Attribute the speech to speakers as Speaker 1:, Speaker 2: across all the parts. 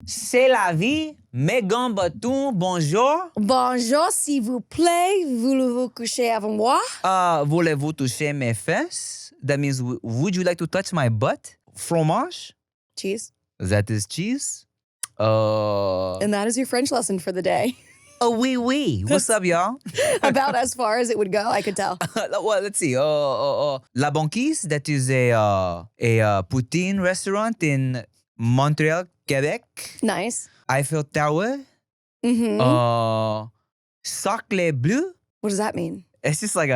Speaker 1: C'est la vie, mes gants bâtons, bonjour.
Speaker 2: Bonjour, s'il vous plaît, voulez-vous coucher avec moi?
Speaker 1: Voulez-vous toucher mes fesses? That means, would you like to touch my butt? Fromage?
Speaker 2: Cheese.
Speaker 1: That is cheese.
Speaker 2: And that is your French lesson for the day.
Speaker 1: Oh, oui, oui. What's up, y'all?
Speaker 2: About as far as it would go, I could tell.
Speaker 1: Well, let's see. La Banquise, that is a poutine restaurant in Montreal, Quebec.
Speaker 2: Nice.
Speaker 1: Eiffel Tower.
Speaker 2: Mm-hmm.
Speaker 1: Sacre bleu.
Speaker 2: What does that mean?
Speaker 1: It's just like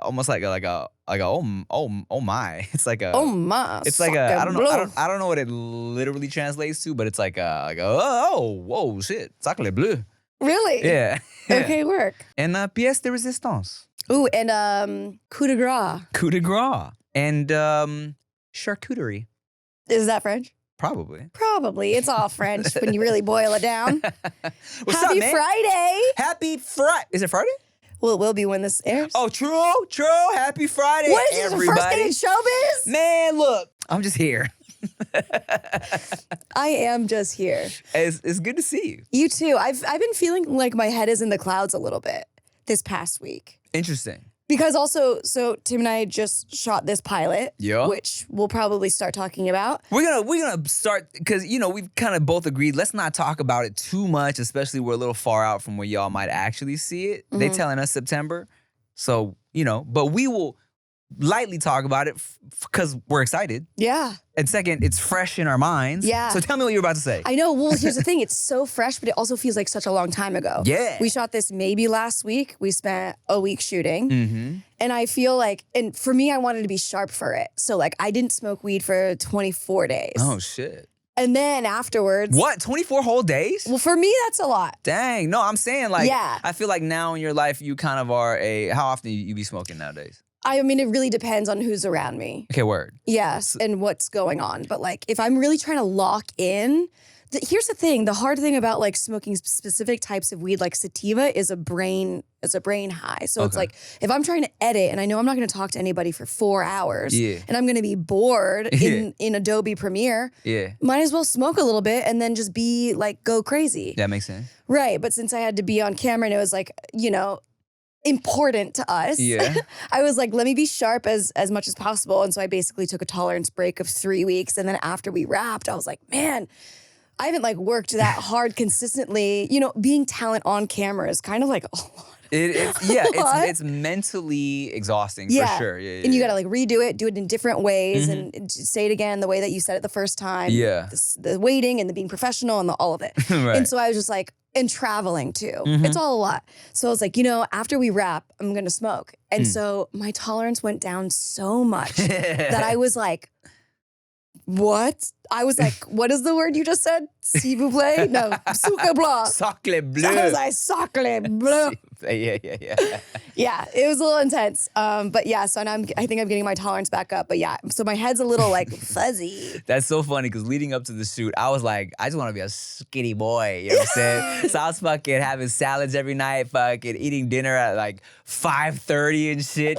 Speaker 1: almost like a oh my. It's like a
Speaker 2: Oh my.
Speaker 1: It's like a I don't know what it literally translates to, but it's like whoa shit. Sacre bleu.
Speaker 2: Really?
Speaker 1: Yeah.
Speaker 2: Okay, work.
Speaker 1: And pièce de résistance.
Speaker 2: Ooh, and coup de grace.
Speaker 1: Coup de grace. And charcuterie.
Speaker 2: Is that French?
Speaker 1: Probably.
Speaker 2: Probably. It's all French when you really boil it down.
Speaker 1: What's
Speaker 2: Happy
Speaker 1: up, man?
Speaker 2: Friday.
Speaker 1: Happy Friday. Is it Friday?
Speaker 2: Well, it will be when this airs.
Speaker 1: Oh, true. Happy Friday,
Speaker 2: What is this,
Speaker 1: everybody.
Speaker 2: the first day in showbiz?
Speaker 1: Man, look, I'm just here.
Speaker 2: I am just here.
Speaker 1: It's good to see you.
Speaker 2: You too. I've been feeling like my head is in the clouds a little bit this past week.
Speaker 1: Interesting.
Speaker 2: Because also, so Tim and I just shot this pilot,
Speaker 1: Yeah.
Speaker 2: which we'll probably start talking about.
Speaker 1: We're gonna start because we've kind of both agreed. Let's not talk about it too much, especially we're a little far out from where y'all might actually see it. They telling us September, so but we will lightly talk about it because we're excited.
Speaker 2: Yeah.
Speaker 1: And second, it's fresh in our minds.
Speaker 2: Yeah.
Speaker 1: So tell me what you're about to say.
Speaker 2: I know. Well, here's the thing. It's so fresh, but it also feels like such a long time ago.
Speaker 1: Yeah.
Speaker 2: We shot this maybe last week. We spent a week shooting.
Speaker 1: Mm-hmm.
Speaker 2: And I feel like, and for me, I wanted to be sharp for it. So like I didn't smoke weed for 24 days.
Speaker 1: Oh, shit.
Speaker 2: And then afterwards.
Speaker 1: What? 24 whole days?
Speaker 2: Well, for me, that's a lot.
Speaker 1: Dang. No, I'm saying
Speaker 2: Yeah.
Speaker 1: I feel like now in your life, you kind of are how often you be smoking nowadays?
Speaker 2: I mean, it really depends on who's around me.
Speaker 1: Okay, word.
Speaker 2: Yes, and what's going on. But like, if I'm really trying to lock in, here's the thing. The hard thing about like smoking specific types of weed, like sativa, is a brain high. So it's like, if I'm trying to edit and I know I'm not going to talk to anybody for 4 hours and I'm going to be bored in Adobe Premiere, might as well smoke a little bit and then just be like, go crazy.
Speaker 1: That makes sense.
Speaker 2: Right. But since I had to be on camera and it was like, important to us.
Speaker 1: Yeah.
Speaker 2: I was like, let me be sharp as much as possible. And so I basically took a tolerance break of 3 weeks. And then after we wrapped, I was like, man, I haven't like worked that hard consistently. Being talent on camera is kind of like a lot.
Speaker 1: It's mentally exhausting for sure. Yeah,
Speaker 2: and you gotta like redo it, do it in different ways, and say it again the way that you said it the first time.
Speaker 1: Yeah.
Speaker 2: The waiting and the being professional and all of it.
Speaker 1: Right.
Speaker 2: And so I was just like, and traveling too. It's all a lot. So I was like, after we wrap, I'm gonna smoke. And so my tolerance went down so much that I was like, what? I was like, what is the word you just said? S'il vous plaît? No, sucre blanc.
Speaker 1: Sacre bleu.
Speaker 2: So I was like, sacre bleu.
Speaker 1: Yeah.
Speaker 2: Yeah, it was a little intense. But yeah, so now I think I'm getting my tolerance back up. But yeah, so my head's a little like fuzzy.
Speaker 1: That's so funny because leading up to the shoot, I was like, I just want to be a skinny boy. You know what I'm saying? So I was fucking having salads every night, fucking eating dinner at like 5:30 and shit,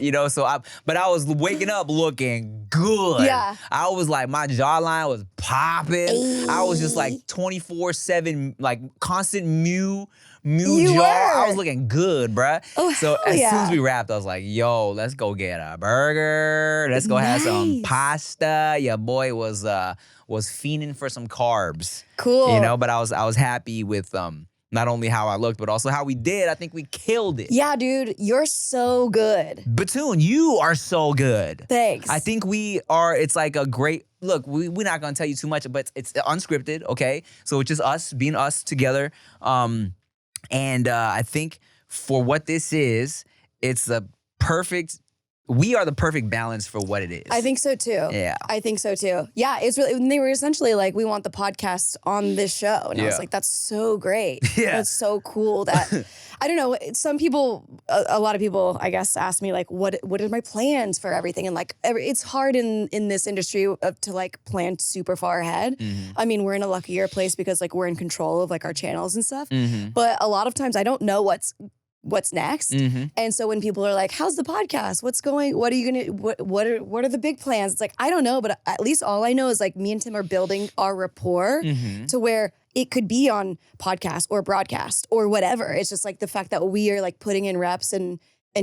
Speaker 1: but I was waking up looking good.
Speaker 2: Yeah.
Speaker 1: I was like, my jawline was popping. I was just like 24/7, like constant mew
Speaker 2: You
Speaker 1: jaw.
Speaker 2: were.
Speaker 1: I was looking good, bruh.
Speaker 2: Oh,
Speaker 1: so
Speaker 2: hell
Speaker 1: as
Speaker 2: yeah.
Speaker 1: soon as we wrapped, I was like, yo, let's go get a burger. Let's go have some
Speaker 2: Nice.
Speaker 1: pasta. Your boy was fiending for some carbs.
Speaker 2: Cool.
Speaker 1: But I was happy with not only how I looked, but also how we did. I think we killed it.
Speaker 2: Yeah, dude, you're so good.
Speaker 1: Batoon, you are so good.
Speaker 2: Thanks.
Speaker 1: I think we are, it's like a great, look, we're not going to tell you too much, but it's unscripted, okay? So it's just us being us together. And I think for what this is, we are the perfect balance for what it is.
Speaker 2: I think so too.
Speaker 1: Yeah.
Speaker 2: I think so too. Yeah, it's really, they were essentially like, we want the podcast on this show. And I was like, that's so great.
Speaker 1: Yeah.
Speaker 2: That's so cool that, I don't know, some people, a lot of people, I guess, ask me like, what are my plans for everything? And like, it's hard in this industry to like plan super far ahead. I mean, we're in a luckier place because like we're in control of like our channels and stuff. But a lot of times I don't know what's next. And so when people are like, how's the podcast? What are you gonna, what are the big plans? It's like, I don't know, but at least all I know is like me and Tim are building our rapport to where it could be on podcast or broadcast or whatever. It's just like the fact that we are like putting in reps and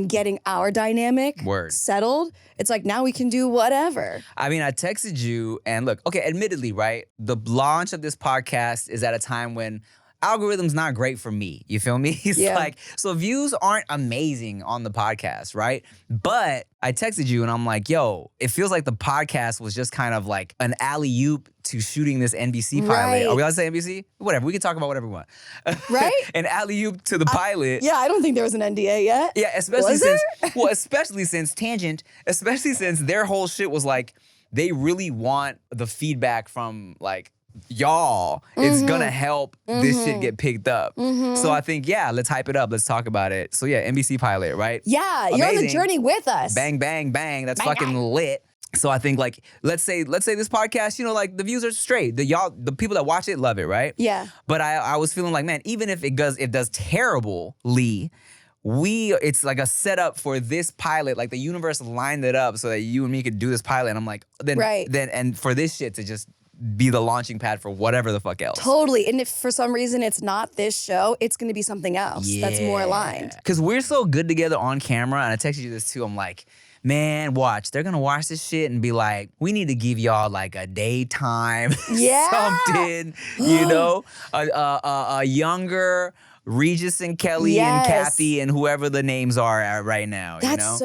Speaker 2: getting our dynamic settled. It's like now we can do whatever.
Speaker 1: I mean, I texted you and look, okay, admittedly, right? The launch of this podcast is at a time when algorithm's not great for me. You feel me? It's like, so views aren't amazing on the podcast, right? But I texted you and I'm like, yo, it feels like the podcast was just kind of like an alley-oop to shooting this NBC pilot.
Speaker 2: Right.
Speaker 1: Are we allowed to say NBC? Whatever. We can talk about whatever we want.
Speaker 2: Right?
Speaker 1: An alley-oop to the pilot.
Speaker 2: Yeah, I don't think there was an NDA yet.
Speaker 1: Yeah, especially since tangent, especially since their whole shit was like, they really want the feedback from like, y'all, it's gonna help this shit get picked up. So I think, let's hype it up. Let's talk about it. So yeah, NBC pilot, right?
Speaker 2: Yeah,
Speaker 1: amazing.
Speaker 2: You're on the journey with us.
Speaker 1: Bang, bang, bang. That's
Speaker 2: bang,
Speaker 1: fucking
Speaker 2: bang.
Speaker 1: lit. So I think like, let's say this podcast, you know, like the views are straight. The people that watch it love it, right?
Speaker 2: Yeah.
Speaker 1: But I was feeling like, man, even if it does terribly, it's like a setup for this pilot. Like the universe lined it up so that you and me could do this pilot. And I'm like, and for this shit to just be the launching pad for whatever the fuck else.
Speaker 2: Totally. And if for some reason it's not this show, it's going to be something else that's more aligned.
Speaker 1: Because we're so good together on camera. And I texted you this too. I'm like, man, watch. They're going to watch this shit and be like, we need to give y'all like a daytime something, you know? A younger Regis and Kelly and Kathy and whoever the names are right now.
Speaker 2: That's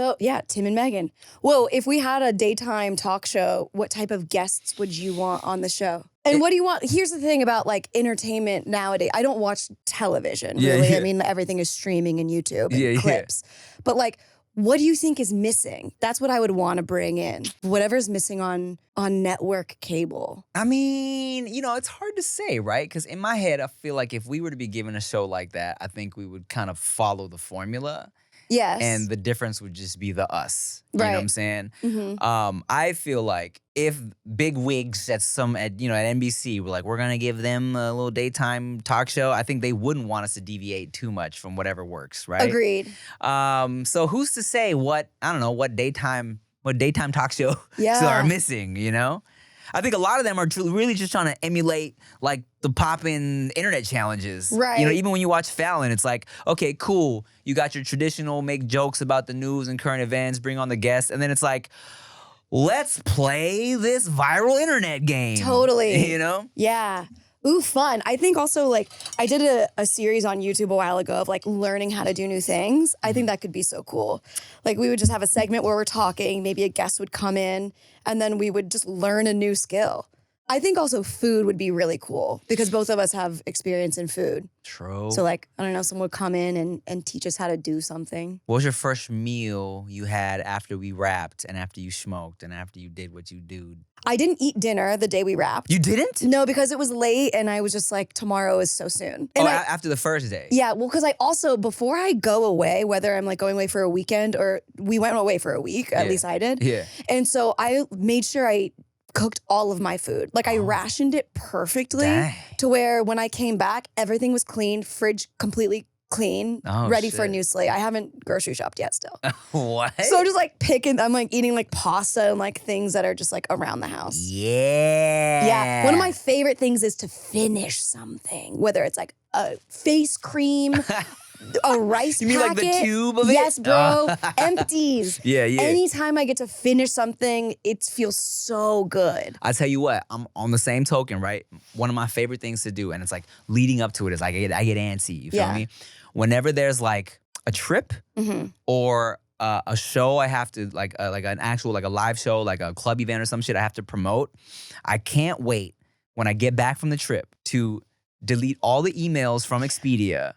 Speaker 2: Tim and Megan. Whoa, if we had a daytime talk show, what type of guests would you want on the show? And what do you want? Here's the thing about like entertainment nowadays. I don't watch television, really. Yeah. I mean, everything is streaming and YouTube and clips. But like, what do you think is missing? That's what I would want to bring in. Whatever's missing on network cable.
Speaker 1: I mean, you know, it's hard to say, right? Because in my head, I feel like if we were to be given a show like that, I think we would kind of follow the formula.
Speaker 2: Yes.
Speaker 1: And the difference would just be the us. You know what I'm saying? I feel like if big wigs at NBC were like, we're going to give them a little daytime talk show, I think they wouldn't want us to deviate too much from whatever works, right?
Speaker 2: Agreed.
Speaker 1: So who's to say what daytime talk show are missing, you know? I think a lot of them are really just trying to emulate like the poppin' internet challenges.
Speaker 2: Right.
Speaker 1: You know, even when you watch Fallon, it's like, okay, cool. You got your traditional make jokes about the news and current events, bring on the guests. And then it's like, let's play this viral internet game.
Speaker 2: Totally.
Speaker 1: You know?
Speaker 2: Yeah. Ooh, fun. I think also like I did a series on YouTube a while ago of like learning how to do new things. I think that could be so cool. Like we would just have a segment where we're talking, maybe a guest would come in and then we would just learn a new skill. I think also food would be really cool because both of us have experience in food.
Speaker 1: True.
Speaker 2: So like, I don't know, someone would come in and teach us how to do something.
Speaker 1: What was your first meal you had after we wrapped and after you smoked and after you did what you do?
Speaker 2: I didn't eat dinner the day we wrapped.
Speaker 1: You didn't?
Speaker 2: No, because it was late and I was just like, tomorrow is so soon. And
Speaker 1: after the first day?
Speaker 2: Yeah, well, because I also, before I go away, whether I'm like going away for a weekend or we went away for a week, at least I did.
Speaker 1: Yeah.
Speaker 2: And so I made sure I cooked all of my food. Like I rationed it perfectly to where when I came back, everything was clean, fridge completely clean, ready for a new slate. I haven't grocery shopped yet still.
Speaker 1: What?
Speaker 2: So I'm just like I'm like eating like pasta and like things that are just like around the house.
Speaker 1: Yeah.
Speaker 2: Yeah. One of my favorite things is to finish something, whether it's like a face cream, a rice packet.
Speaker 1: You mean like the tube of it?
Speaker 2: Yes, bro. Empties.
Speaker 1: Yeah.
Speaker 2: Anytime I get to finish something, it feels so good.
Speaker 1: I tell you what, I'm on the same token, right? One of my favorite things to do, and it's like leading up to it, is like I get antsy. You feel me? Whenever there's like a trip or a show I have to like an actual like a live show, like a club event or some shit I have to promote, I can't wait when I get back from the trip to delete all the emails from Expedia.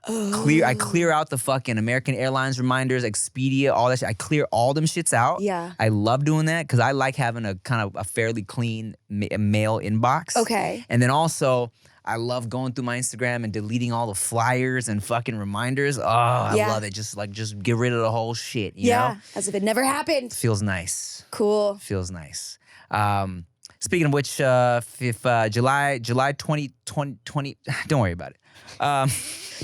Speaker 1: I clear out the fucking American Airlines reminders, Expedia, all that shit. I clear all them shits out.
Speaker 2: Yeah.
Speaker 1: I love doing that because I like having a kind of a fairly clean mail inbox.
Speaker 2: Okay.
Speaker 1: And then also, I love going through my Instagram and deleting all the flyers and fucking reminders. Oh, I love it. Just get rid of the whole shit, you know?
Speaker 2: As if it never happened.
Speaker 1: Feels nice.
Speaker 2: Cool.
Speaker 1: Feels nice. Speaking of which, if July 2020, don't worry about it.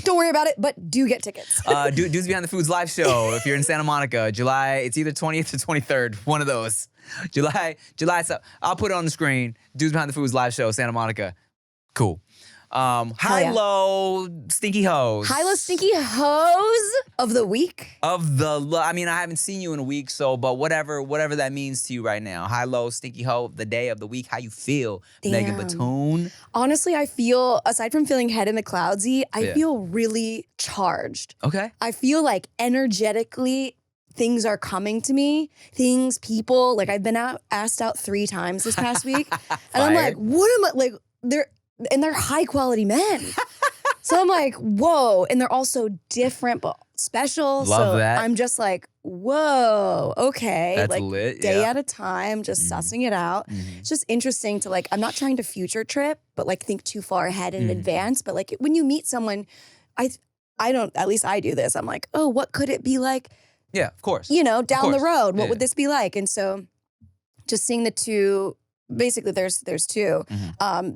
Speaker 2: Don't worry about it, but do get tickets.
Speaker 1: Dudes Behind the Foods live show. If you're in Santa Monica, it's either 20th or 23rd, one of those. July. So I'll put it on the screen. Dudes Behind the Foods live show, Santa Monica. Cool. Hi-Low Stinky Hoes.
Speaker 2: Hi-Low-Stinky-Hos of the week.
Speaker 1: I mean, I haven't seen you in a week, so, but whatever that means to you right now. Hi-Low Stinky Ho, the day of the week. How you feel, Megan Batoon?
Speaker 2: Honestly, I feel, aside from feeling head in the cloudsy, I feel really charged.
Speaker 1: Okay.
Speaker 2: I feel like energetically, things are coming to me. Things, people, like I've been asked out 3 times this past week. And I'm like, what am I, like, they're high quality men. So I'm like, whoa. And they're also different, but special.
Speaker 1: Love that.
Speaker 2: I'm just like, whoa, okay.
Speaker 1: That's
Speaker 2: like
Speaker 1: lit.
Speaker 2: Day at a time, just sussing it out. It's just interesting to like, I'm not trying to future trip, but like think too far ahead in advance. But like when you meet someone, I don't, at least I do this. I'm like, oh, what could it be like?
Speaker 1: Yeah, of course.
Speaker 2: You know, down the road, what
Speaker 1: Yeah.
Speaker 2: would this be like? And so just seeing the two, basically there's 2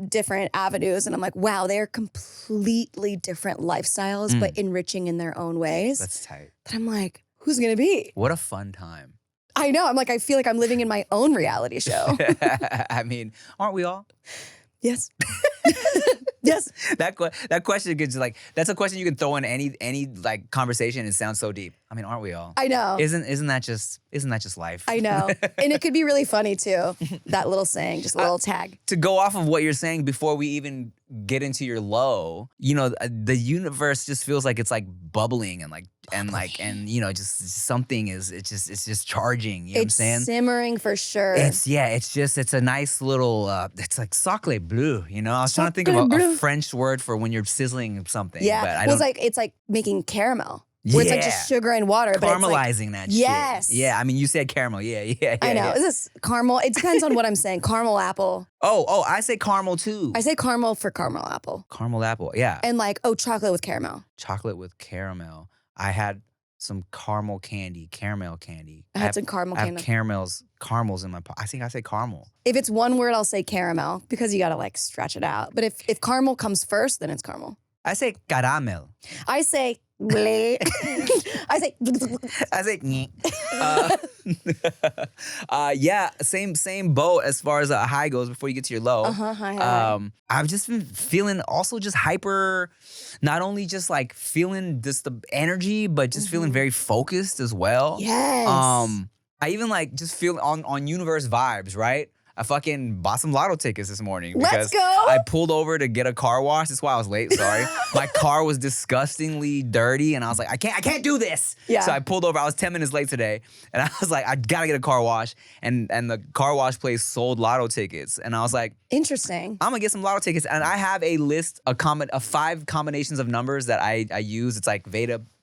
Speaker 2: different avenues. And I'm like, wow, they're completely different lifestyles, but enriching in their own ways.
Speaker 1: That's tight.
Speaker 2: But I'm like, who's gonna be?
Speaker 1: What a fun time.
Speaker 2: I know, I'm like, I feel like I'm living in my own reality show.
Speaker 1: I mean, aren't we all?
Speaker 2: Yes. Yes.
Speaker 1: That question gets like, that's a question you can throw in any like conversation and it sounds so deep. I mean, aren't we all?
Speaker 2: I know.
Speaker 1: Isn't that just life?
Speaker 2: I know. And it could be really funny too. That little saying, just a little tag.
Speaker 1: To go off of what you're saying before we even get into your low, you know, the universe just feels like it's like bubbling and you know, just something is, it's just charging, you know what I'm saying?
Speaker 2: It's simmering for sure.
Speaker 1: It's a nice little, it's like sacre bleu, you know? I was trying to think of a French word for when you're sizzling something.
Speaker 2: Yeah,
Speaker 1: but I don't,
Speaker 2: it's like making caramel. Where it's like just sugar and water. But
Speaker 1: caramelizing
Speaker 2: it's like,
Speaker 1: that shit.
Speaker 2: Yes.
Speaker 1: Yeah, I mean, you said caramel. Yeah.
Speaker 2: I know. Is this caramel? It depends on what I'm saying. Caramel apple.
Speaker 1: Oh, I say caramel too.
Speaker 2: I say caramel for caramel apple.
Speaker 1: Caramel apple, yeah.
Speaker 2: And like, chocolate with caramel.
Speaker 1: Chocolate with caramel. I had some caramel candy.
Speaker 2: I had some caramel candy.
Speaker 1: I have caramels in my pot. I think I say caramel.
Speaker 2: If it's one word, I'll say caramel because you gotta like stretch it out. But if caramel comes first, then it's caramel.
Speaker 1: I say caramel.
Speaker 2: I say bleh. I say
Speaker 1: yeah, same boat as far as a high goes before you get to your low.
Speaker 2: Hi.
Speaker 1: I've just been feeling also just hyper, not only just like feeling just the energy, but just feeling very focused as well.
Speaker 2: Yes.
Speaker 1: I even like just feel on universe vibes, right? I fucking bought some lotto tickets this morning
Speaker 2: Let's
Speaker 1: because
Speaker 2: go.
Speaker 1: I pulled over to get a car wash. That's why I was late, sorry. My car was disgustingly dirty and I was like, I can't do this.
Speaker 2: Yeah.
Speaker 1: So I pulled over. I was 10 minutes late today and I was like, I gotta get a car wash. And the car wash place sold lotto tickets. And I was like,
Speaker 2: interesting.
Speaker 1: I'm gonna get some lotto tickets. And I have a list of 5 combinations of numbers that I use. It's like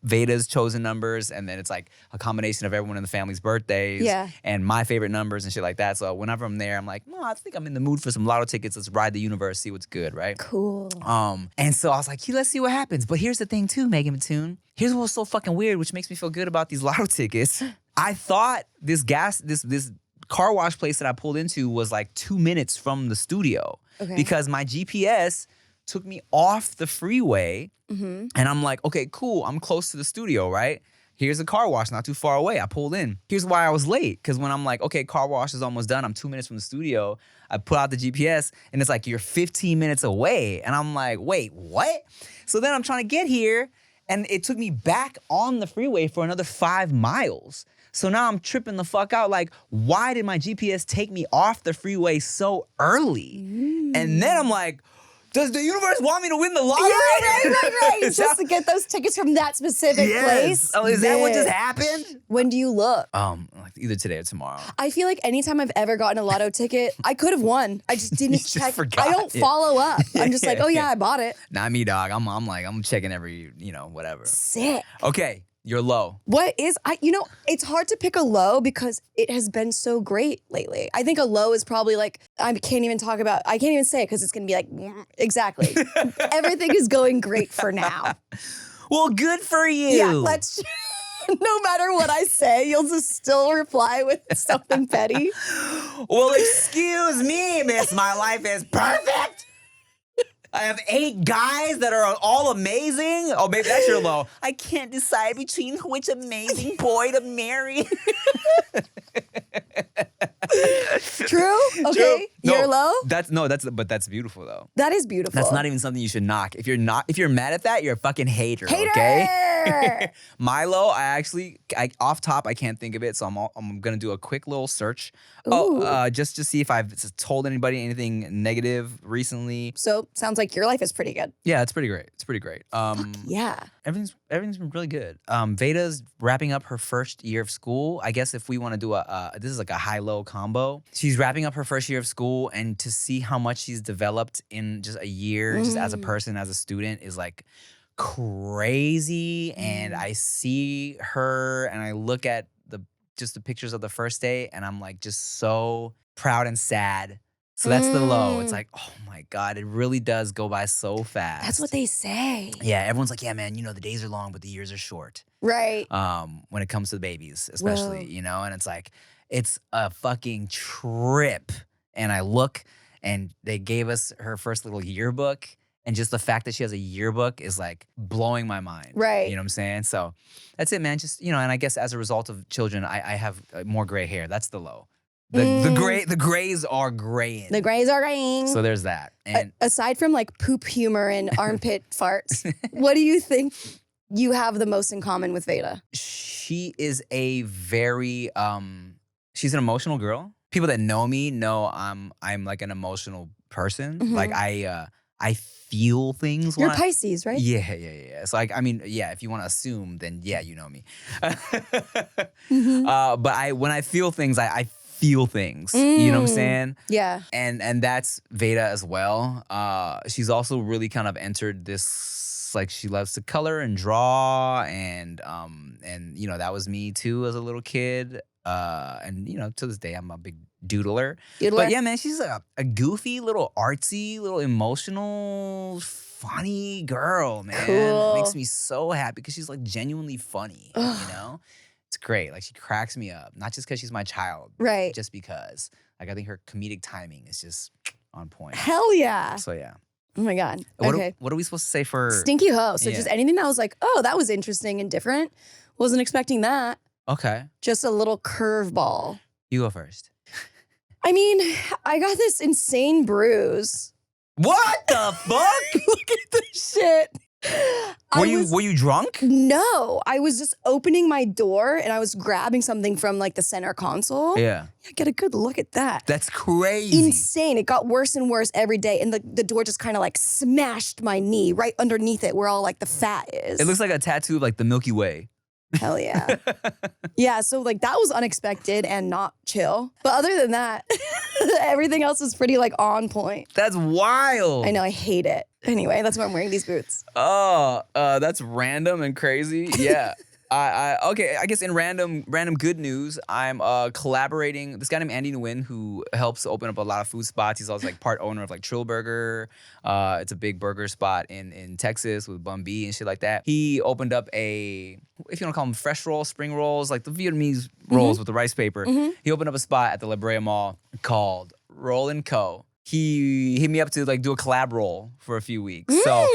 Speaker 1: Veda's chosen numbers, and then it's like a combination of everyone in the family's birthdays and my favorite numbers and shit like that. So whenever I'm there, I'm like, no, I think I'm in the mood for some lotto tickets. Let's ride the universe, see what's good, right?
Speaker 2: Cool.
Speaker 1: And so I was like, let's see what happens. But here's the thing too, Megan Batoon. Here's what was so fucking weird, which makes me feel good about these lotto tickets. I thought this car wash place that I pulled into was like 2 minutes from the studio because my GPS took me off the freeway. And I'm like, okay, cool. I'm close to the studio, right? Here's a car wash not too far away. I pulled in. Here's why I was late. Because when I'm like, okay, car wash is almost done. I'm 2 minutes from the studio. I put out the GPS and it's like, you're 15 minutes away. And I'm like, wait, what? So then I'm trying to get here and it took me back on the freeway for another 5 miles. So now I'm tripping the fuck out. Like, why did my GPS take me off the freeway so early? And then I'm like, does the universe want me to win the lottery?
Speaker 2: Yeah, right. Just to get those tickets from that specific place.
Speaker 1: Oh, is that what just happened?
Speaker 2: When do you look?
Speaker 1: Like either today or tomorrow.
Speaker 2: I feel like anytime I've ever gotten a lotto ticket, I could have won. I just didn't
Speaker 1: just
Speaker 2: check.
Speaker 1: forgot.
Speaker 2: I don't follow up. I'm just like, oh yeah, I bought it.
Speaker 1: Not me, dog. I'm checking every, whatever.
Speaker 2: Sick.
Speaker 1: Okay, you're low.
Speaker 2: What is, it's hard to pick a low because it has been so great lately. I think a low is probably like, I can't even say it because it's going to be like, exactly. Everything is going great for now.
Speaker 1: Well, good for you.
Speaker 2: Yeah, no matter what I say, you'll just still reply with something petty.
Speaker 1: Well, excuse me, miss. My life is perfect. I have 8 guys that are all amazing. Oh, maybe that's your low. I can't decide between which amazing boy to marry.
Speaker 2: True. Okay.
Speaker 1: No,
Speaker 2: You're low.
Speaker 1: But that's beautiful though.
Speaker 2: That is beautiful.
Speaker 1: That's not even something you should knock. If you're mad at that, you're a fucking hater.
Speaker 2: Hater!
Speaker 1: Okay. My low, off top, I can't think of it, so I'm gonna do a quick little search. Just to see if I've told anybody anything negative recently.
Speaker 2: So sounds like your life is pretty good.
Speaker 1: Yeah, it's pretty great. It's pretty great.
Speaker 2: Yeah.
Speaker 1: Everything's been really good. Veda's wrapping up her first year of school. I guess if we want to do this is like a high-low combo. She's wrapping up her first year of school, and to see how much she's developed in just a year, just as a person, as a student, is like crazy. And I see her, and I look at the pictures of the first day, and I'm like just so proud and sad. So that's the low. It's like, oh my God, it really does go by so fast.
Speaker 2: That's what they say.
Speaker 1: Yeah, everyone's like, yeah, man, the days are long, but the years are short.
Speaker 2: Right.
Speaker 1: When it comes to the babies, especially, and it's like, it's a fucking trip. And I look, and they gave us her first little yearbook. And just the fact that she has a yearbook is like blowing my mind.
Speaker 2: Right.
Speaker 1: You know what I'm saying? So that's it, man. Just, and I guess as a result of children, I have more gray hair. That's the low. The grays are graying.
Speaker 2: The grays are graying.
Speaker 1: So there's that. And
Speaker 2: aside from like poop humor and armpit farts, what do you think you have the most in common with Veda?
Speaker 1: She is a very she's an emotional girl. People that know me know I'm like an emotional person. Like I feel things.
Speaker 2: You're Pisces, right?
Speaker 1: Yeah. So if you want to assume, then yeah, you know me. But when I feel things, I feel things. You know what I'm saying?
Speaker 2: Yeah.
Speaker 1: And that's Veda as well. She's also really kind of entered this, like, she loves to color and draw, and that was me too as a little kid. And to this day I'm a big doodler. But yeah, man, she's a goofy, little artsy, little emotional, funny girl, man.
Speaker 2: Cool.
Speaker 1: It makes me so happy because she's like genuinely funny. It's great. Like, she cracks me up, not just because she's my child,
Speaker 2: right?
Speaker 1: Just because, like, I think her comedic timing is just on point.
Speaker 2: Hell yeah.
Speaker 1: So yeah.
Speaker 2: Oh my God.
Speaker 1: Okay. What are we supposed to say for
Speaker 2: Stinky Ho? So just anything that was like, oh, that was interesting and different. Wasn't expecting that.
Speaker 1: Okay.
Speaker 2: Just a little curveball.
Speaker 1: You go first.
Speaker 2: I mean, I got this insane bruise.
Speaker 1: What the fuck?
Speaker 2: Look at this shit.
Speaker 1: Were you drunk?
Speaker 2: No, I was just opening my door and I was grabbing something from like the center console.
Speaker 1: Yeah.
Speaker 2: Get a good look at that.
Speaker 1: That's crazy.
Speaker 2: Insane. It got worse and worse every day. And the door just kind of like smashed my knee right underneath it where all like the fat is.
Speaker 1: It looks like a tattoo of like the Milky Way.
Speaker 2: Hell yeah. Yeah, so like that was unexpected and not chill. But other than that, everything else was pretty like on point.
Speaker 1: That's wild.
Speaker 2: I know, I hate it. Anyway, that's why I'm wearing these boots.
Speaker 1: Oh, that's random and crazy. Yeah. Okay, I guess in random good news, I'm collaborating. This guy named Andy Nguyen, who helps open up a lot of food spots. He's also like part owner of like Trill Burger. It's a big burger spot in Texas with Bun B and shit like that. He opened up if you want to call them fresh rolls, spring rolls, like the Vietnamese rolls with the rice paper. He opened up a spot at the La Brea Mall called Roll & Co. He hit me up to like do a collab roll for a few weeks. So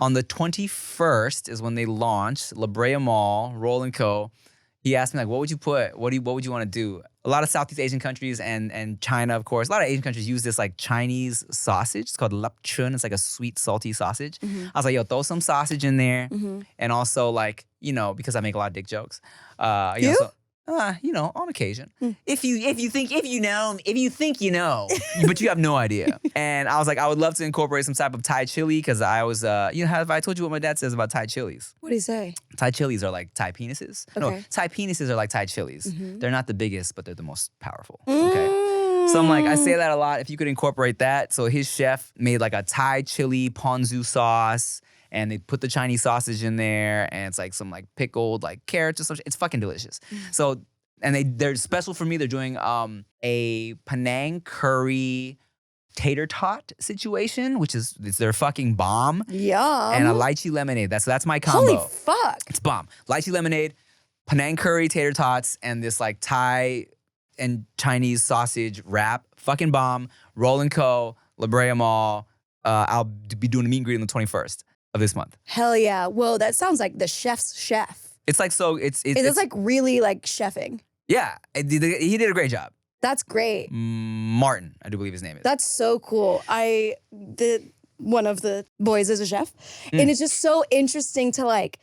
Speaker 1: on the 21st is when they launched La Brea Mall, Roll & Co. He asked me like, what would you put? What would you want to do? A lot of Southeast Asian countries and China, of course, a lot of Asian countries use this like Chinese sausage. It's called lap chun. It's like a sweet, salty sausage. I was like, yo, throw some sausage in there. And also like, because I make a lot of dick jokes. On occasion. If you think you know, but you have no idea. And I was like, I would love to incorporate some type of Thai chili because I was, have I told you what my dad says about Thai chilies?
Speaker 2: What do you say?
Speaker 1: Thai chilies are like Thai penises.
Speaker 2: Okay.
Speaker 1: No, Thai penises are like Thai chilies. They're not the biggest, but they're the most powerful. Okay. So I'm like, I say that a lot. If you could incorporate that. So his chef made like a Thai chili ponzu sauce. And they put the Chinese sausage in there, and it's like some like pickled like carrots or something. It's fucking delicious. So, and they're special for me. They're doing a Penang curry tater tot situation, which is their fucking bomb.
Speaker 2: Yum.
Speaker 1: And a lychee lemonade. That's my combo.
Speaker 2: Holy fuck.
Speaker 1: It's bomb. Lychee lemonade, Penang curry tater tots, and this like Thai and Chinese sausage wrap. Fucking bomb. Roll & Co. La Brea Mall. I'll be doing a meet and greet on the 21st. Of this month.
Speaker 2: Hell yeah. Whoa, that sounds like the chef's chef.
Speaker 1: It's like, so it's
Speaker 2: like really like chefing.
Speaker 1: Yeah, he did a great job.
Speaker 2: That's great.
Speaker 1: Martin, I do believe his name is.
Speaker 2: That's so cool. One of the boys is a chef. And it's just so interesting to like,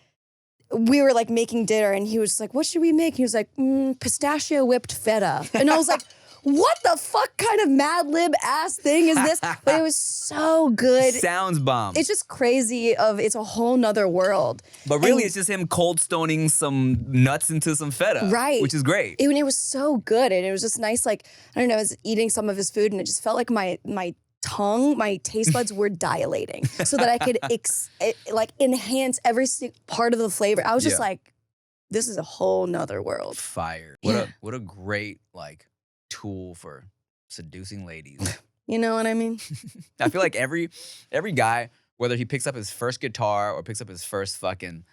Speaker 2: we were like making dinner and he was just like, what should we make? He was like, pistachio whipped feta. And I was like, what the fuck kind of Mad Lib ass thing is this? But it was so good.
Speaker 1: Sounds bomb.
Speaker 2: It's just crazy it's a whole nother world.
Speaker 1: But really, it's just him cold stoning some nuts into some feta.
Speaker 2: Right.
Speaker 1: Which is great.
Speaker 2: It was so good. And it was just nice, like, I don't know, I was eating some of his food and it just felt like my tongue, my taste buds were dilating so that I could enhance every part of the flavor. I was just like, this is a whole nother world.
Speaker 1: Fire. What a great like tool for seducing ladies.
Speaker 2: You know what I mean?
Speaker 1: I feel like every guy, whether he picks up his first guitar or picks up his first fucking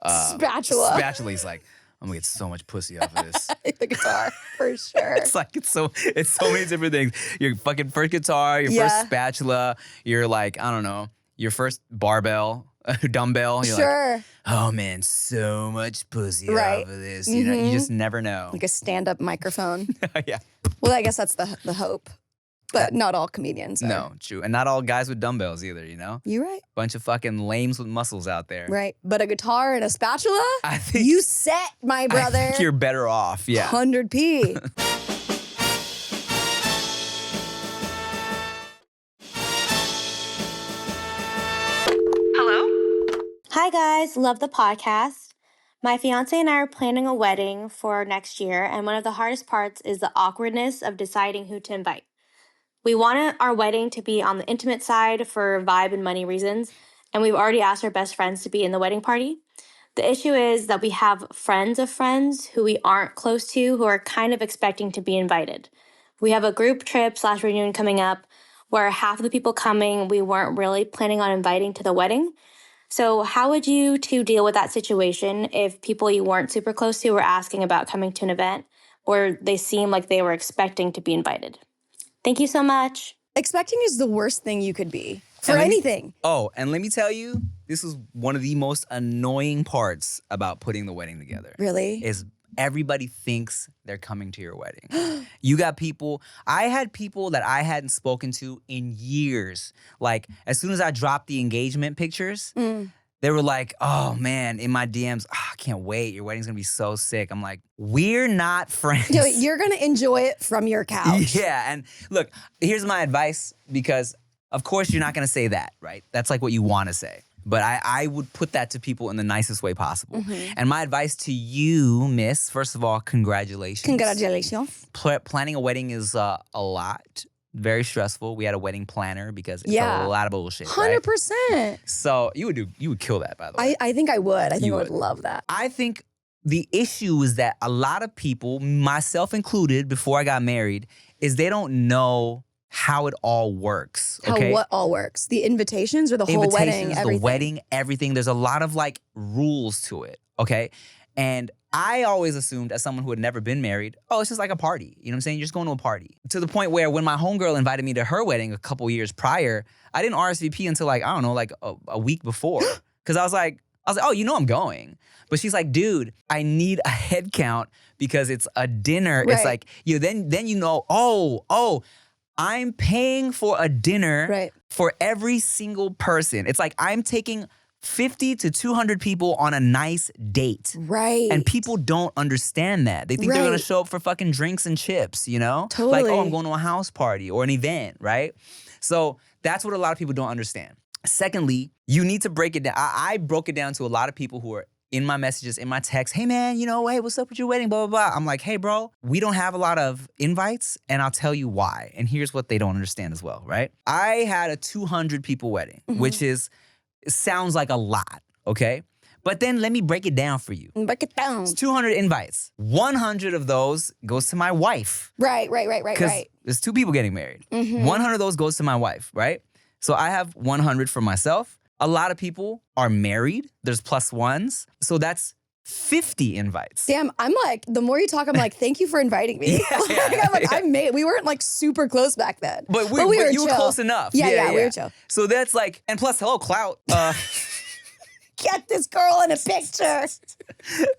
Speaker 1: spatula, he's like, I'm gonna get so much pussy off of this.
Speaker 2: The guitar, for sure.
Speaker 1: It's so many different things. Your fucking first guitar, your first spatula, your like, I don't know, your first dumbbell. You're like, oh man, so much pussy off of this. You know, you just never know.
Speaker 2: Like a stand-up microphone.
Speaker 1: Yeah.
Speaker 2: Well, I guess that's the hope. But not all comedians are.
Speaker 1: No, true. And not all guys with dumbbells either, you know?
Speaker 2: You're right.
Speaker 1: Bunch of fucking lames with muscles out there.
Speaker 2: Right. But a guitar and a spatula?
Speaker 1: I think
Speaker 2: you set, my brother.
Speaker 1: I think you're better off, yeah.
Speaker 2: 100p.
Speaker 3: Hello? Hi guys, love the podcast. My fiance and I are planning a wedding for next year, and one of the hardest parts is the awkwardness of deciding who to invite. We wanted our wedding to be on the intimate side for vibe and money reasons, and we've already asked our best friends to be in the wedding party. The issue is that we have friends of friends who we aren't close to who are kind of expecting to be invited. We have a group trip/reunion coming up where half of the people coming we weren't really planning on inviting to the wedding. So how would you two deal with that situation if people you weren't super close to were asking about coming to an event or they seem like they were expecting to be invited? Thank you so much.
Speaker 2: Expecting is the worst thing you could be for anything.
Speaker 1: And let me tell you, this is one of the most annoying parts about putting the wedding together.
Speaker 2: Really?
Speaker 1: Is everybody thinks they're coming to your wedding. You got people, I had people that I hadn't spoken to in years. Like, as soon as I dropped the engagement pictures, they were like, oh man, in my DMs, I can't wait. Your wedding's gonna be so sick. I'm like, we're not friends.
Speaker 2: You're gonna enjoy it from your couch.
Speaker 1: Yeah, and look, here's my advice, because of course you're not gonna say that, right? That's like what you wanna say. But I would put that to people in the nicest way possible. And my advice to you, miss, first of all, congratulations.
Speaker 2: Congratulations.
Speaker 1: Planning a wedding is a lot. Very stressful. We had a wedding planner because it's a lot of bullshit.
Speaker 2: 100%.
Speaker 1: Right? So you would kill that, by the way.
Speaker 2: I think I would. I think I would love that.
Speaker 1: I think the issue is that a lot of people, myself included, before I got married, is they don't know how it all works. Okay?
Speaker 2: What all works? The invitations or the whole wedding? Everything.
Speaker 1: The wedding, everything. There's a lot of like rules to it. Okay. And I always assumed, as someone who had never been married, oh, it's just like a party. You know what I'm saying? You're just going to a party. To the point where when my homegirl invited me to her wedding a couple years prior, I didn't RSVP until like, I don't know, like a week before. Because I was like, oh, you know I'm going. But she's like, dude, I need a head count because it's a dinner. Right. It's like, then you know, oh, I'm paying for a dinner for every single person. It's like I'm taking 50 to 200 people on a nice date.
Speaker 2: Right.
Speaker 1: And people don't understand that. They think they're going to show up for fucking drinks and chips, you know?
Speaker 2: Totally.
Speaker 1: Like, oh, I'm going to a house party or an event, right? So that's what a lot of people don't understand. Secondly, you need to break it down. I broke it down to a lot of people who are in my messages, in my texts, hey man, hey, what's up with your wedding, blah, blah, blah. I'm like, hey bro, we don't have a lot of invites and I'll tell you why. And here's what they don't understand as well, right? I had a 200 people wedding, which sounds like a lot, okay? But then let me break it down for you.
Speaker 2: Break it down.
Speaker 1: It's 200 invites. 100 of those goes to my wife.
Speaker 2: Right.
Speaker 1: Because there's 2 people getting married. 100 of those goes to my wife, right? So I have 100 for myself. A lot of people are married. There's plus ones. So that's 50 invites.
Speaker 2: Damn, I'm like, the more you talk, I'm like, thank you for inviting me. We weren't like super close back then.
Speaker 1: But you were close enough.
Speaker 2: Yeah, we were chill.
Speaker 1: So that's like, and plus, hello, clout.
Speaker 2: Get this girl in a picture.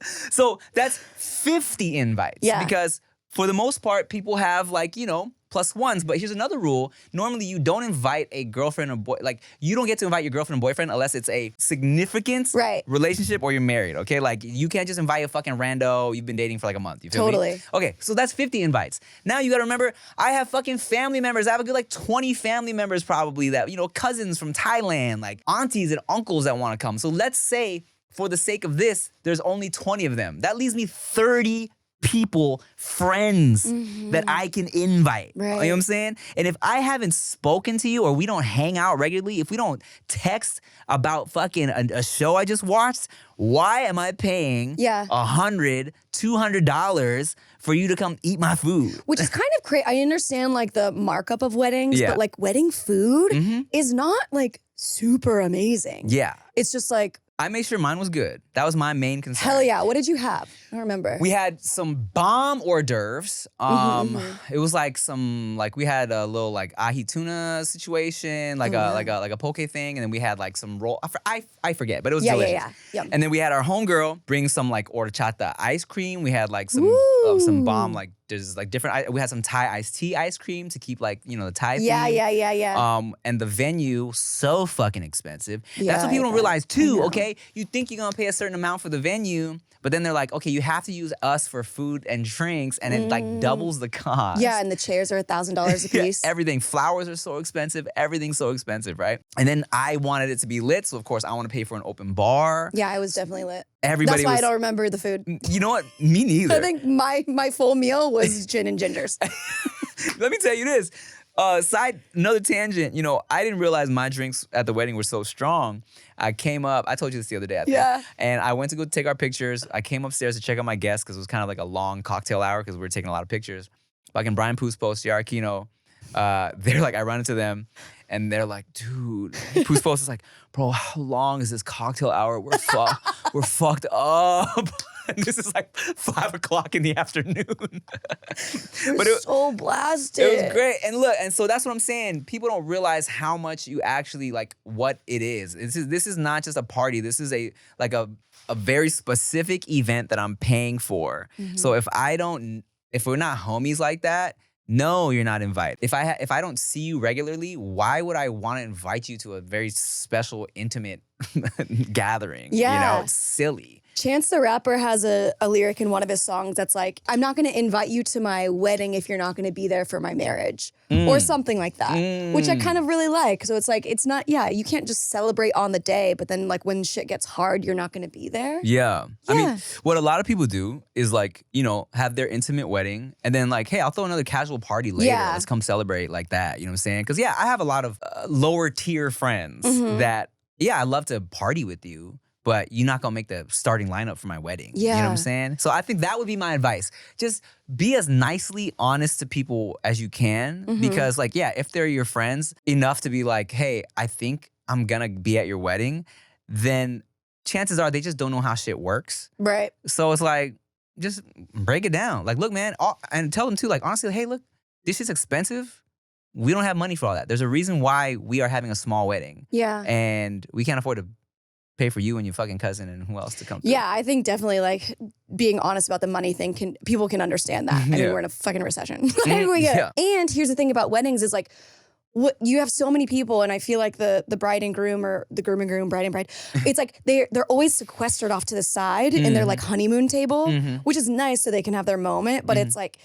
Speaker 1: So that's 50 invites.
Speaker 2: Yeah.
Speaker 1: Because for the most part, people have like, you know, plus ones. But here's another rule. Normally, you don't invite a girlfriend or boy. Like, you don't get to invite your girlfriend or boyfriend unless it's a significant relationship or you're married, okay? Like, you can't just invite a fucking rando you've been dating for like a month. You feel me? Okay, so that's 50 invites. Now you gotta remember, I have fucking family members. I have a good like 20 family members probably that, you know, cousins from Thailand, like aunties and uncles that wanna come. So let's say, for the sake of this, there's only 20 of them. That leaves me 30 people, friends that I can invite. You know what I'm saying? And if I haven't spoken to you or we don't hang out regularly, if we don't text about fucking a show I just watched, why am I paying $100, $200 for you to come eat my food?
Speaker 2: Which is kind of crazy. I understand like the markup of weddings, but like wedding food is not like super amazing.
Speaker 1: Yeah.
Speaker 2: It's just like,
Speaker 1: I made sure mine was good. That was my main concern.
Speaker 2: Hell yeah. What did you have? I don't remember.
Speaker 1: We had some bomb hors d'oeuvres. It was like some, like we had a little like ahi tuna situation, like a poke thing. And then we had like some roll. I forget, but it was delicious.
Speaker 2: Yum.
Speaker 1: And then we had our homegirl bring some like horchata ice cream. We had like some bomb, like there's like different, we had some Thai iced tea ice cream to keep like, you know, the Thai theme.
Speaker 2: Yeah.
Speaker 1: And the venue, so fucking expensive. That's what people don't realize too, okay? You think you're gonna pay a certain amount for the venue, but then they're like, okay, you have to use us for food and drinks, and it like doubles the cost.
Speaker 2: Yeah, and the chairs are $1,000 a piece.
Speaker 1: Everything. Flowers are so expensive. Everything's so expensive, right? And then I wanted it to be lit, so of course I want to pay for an open bar.
Speaker 2: Yeah, I was definitely lit.
Speaker 1: Everybody
Speaker 2: That's why I don't remember the food.
Speaker 1: You know what? Me neither.
Speaker 2: I think my full meal was gin and gingers.
Speaker 1: Let me tell you this. Another tangent, you know, I didn't realize my drinks at the wedding were so strong. I came up, I told you this the other day, I think. Yeah. And I went to go take our pictures. I came upstairs to check out my guests because it was kind of like a long cocktail hour because we were taking a lot of pictures. Fucking Brian Puspos, Yarkino, they're like, I run into them and they're like, dude, Puspos is like, bro, how long is this cocktail hour? We're fucked up. And this is like 5 o'clock in the afternoon.
Speaker 2: But it was so blasted.
Speaker 1: It was great. And look, and so that's what I'm saying. People don't realize how much you actually like what it is. This is not just a party. This is a very specific event that I'm paying for. So if we're not homies like that, no, you're not invited. If I don't see you regularly, why would I want to invite you to a very special, intimate gathering?
Speaker 2: Yeah.
Speaker 1: You know, it's silly.
Speaker 2: Chance the Rapper has a lyric in one of his songs that's like, I'm not going to invite you to my wedding if you're not going to be there for my marriage. Or something like that, which I kind of really like. So it's like, it's not, you can't just celebrate on the day, but then like when shit gets hard, you're not going to be there.
Speaker 1: Yeah. I mean, what a lot of people do is like, you know, have their intimate wedding and then like, hey, I'll throw another casual party later. Let's come celebrate like that. You know what I'm saying? Because I have a lot of lower tier friends that, I love to party with you, but you're not gonna make the starting lineup for my wedding. You know what I'm saying? So I think that would be my advice. Just be as nicely honest to people as you can. Because like, if they're your friends enough to be like, hey, I think I'm gonna be at your wedding, then chances are they just don't know how shit works.
Speaker 2: Right.
Speaker 1: So it's like, just break it down. Like, look, man, and tell them too, like, honestly, hey, look, this is expensive. We don't have money for all that. There's a reason why we are having a small wedding. Yeah. And we can't afford to pay for you and your fucking cousin and who else to come through.
Speaker 2: Yeah, I think definitely like being honest about the money thing people can understand that. I mean, we're in a fucking recession. And here's the thing about weddings is like, you have so many people, and I feel like the bride and groom or the groom and groom, bride and bride, it's like they're always sequestered off to the side in their like honeymoon table, which is nice so they can have their moment, but it's like,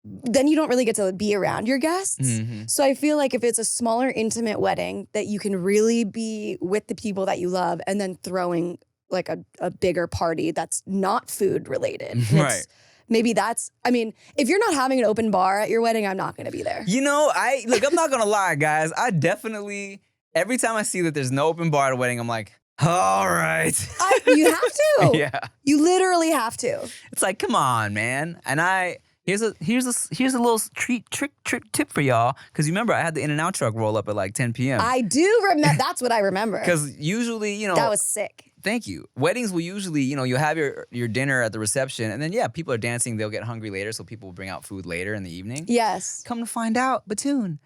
Speaker 2: then you don't really get to be around your guests. So I feel like if it's a smaller, intimate wedding that you can really be with the people that you love and then throwing like a bigger party that's not food related.
Speaker 1: Right.
Speaker 2: Maybe that's, I mean, if you're not having an open bar at your wedding, I'm not going to be there.
Speaker 1: You know, I'm not going to lie, guys. I definitely, every time I see that there's no open bar at a wedding, I'm like, all right.
Speaker 2: You have to. You literally have to.
Speaker 1: It's like, come on, man. And here's a little trick tip for y'all. Because you remember I had the In-N-Out truck roll up at like 10 p.m.
Speaker 2: I do remember. That's what I remember.
Speaker 1: Because usually, you know.
Speaker 2: That was sick.
Speaker 1: Thank you. Weddings will usually, you know, you'll have your dinner at the reception. And then, people are dancing. They'll get hungry later. So people will bring out food later in the evening. Yes. Come to find out, Batoon,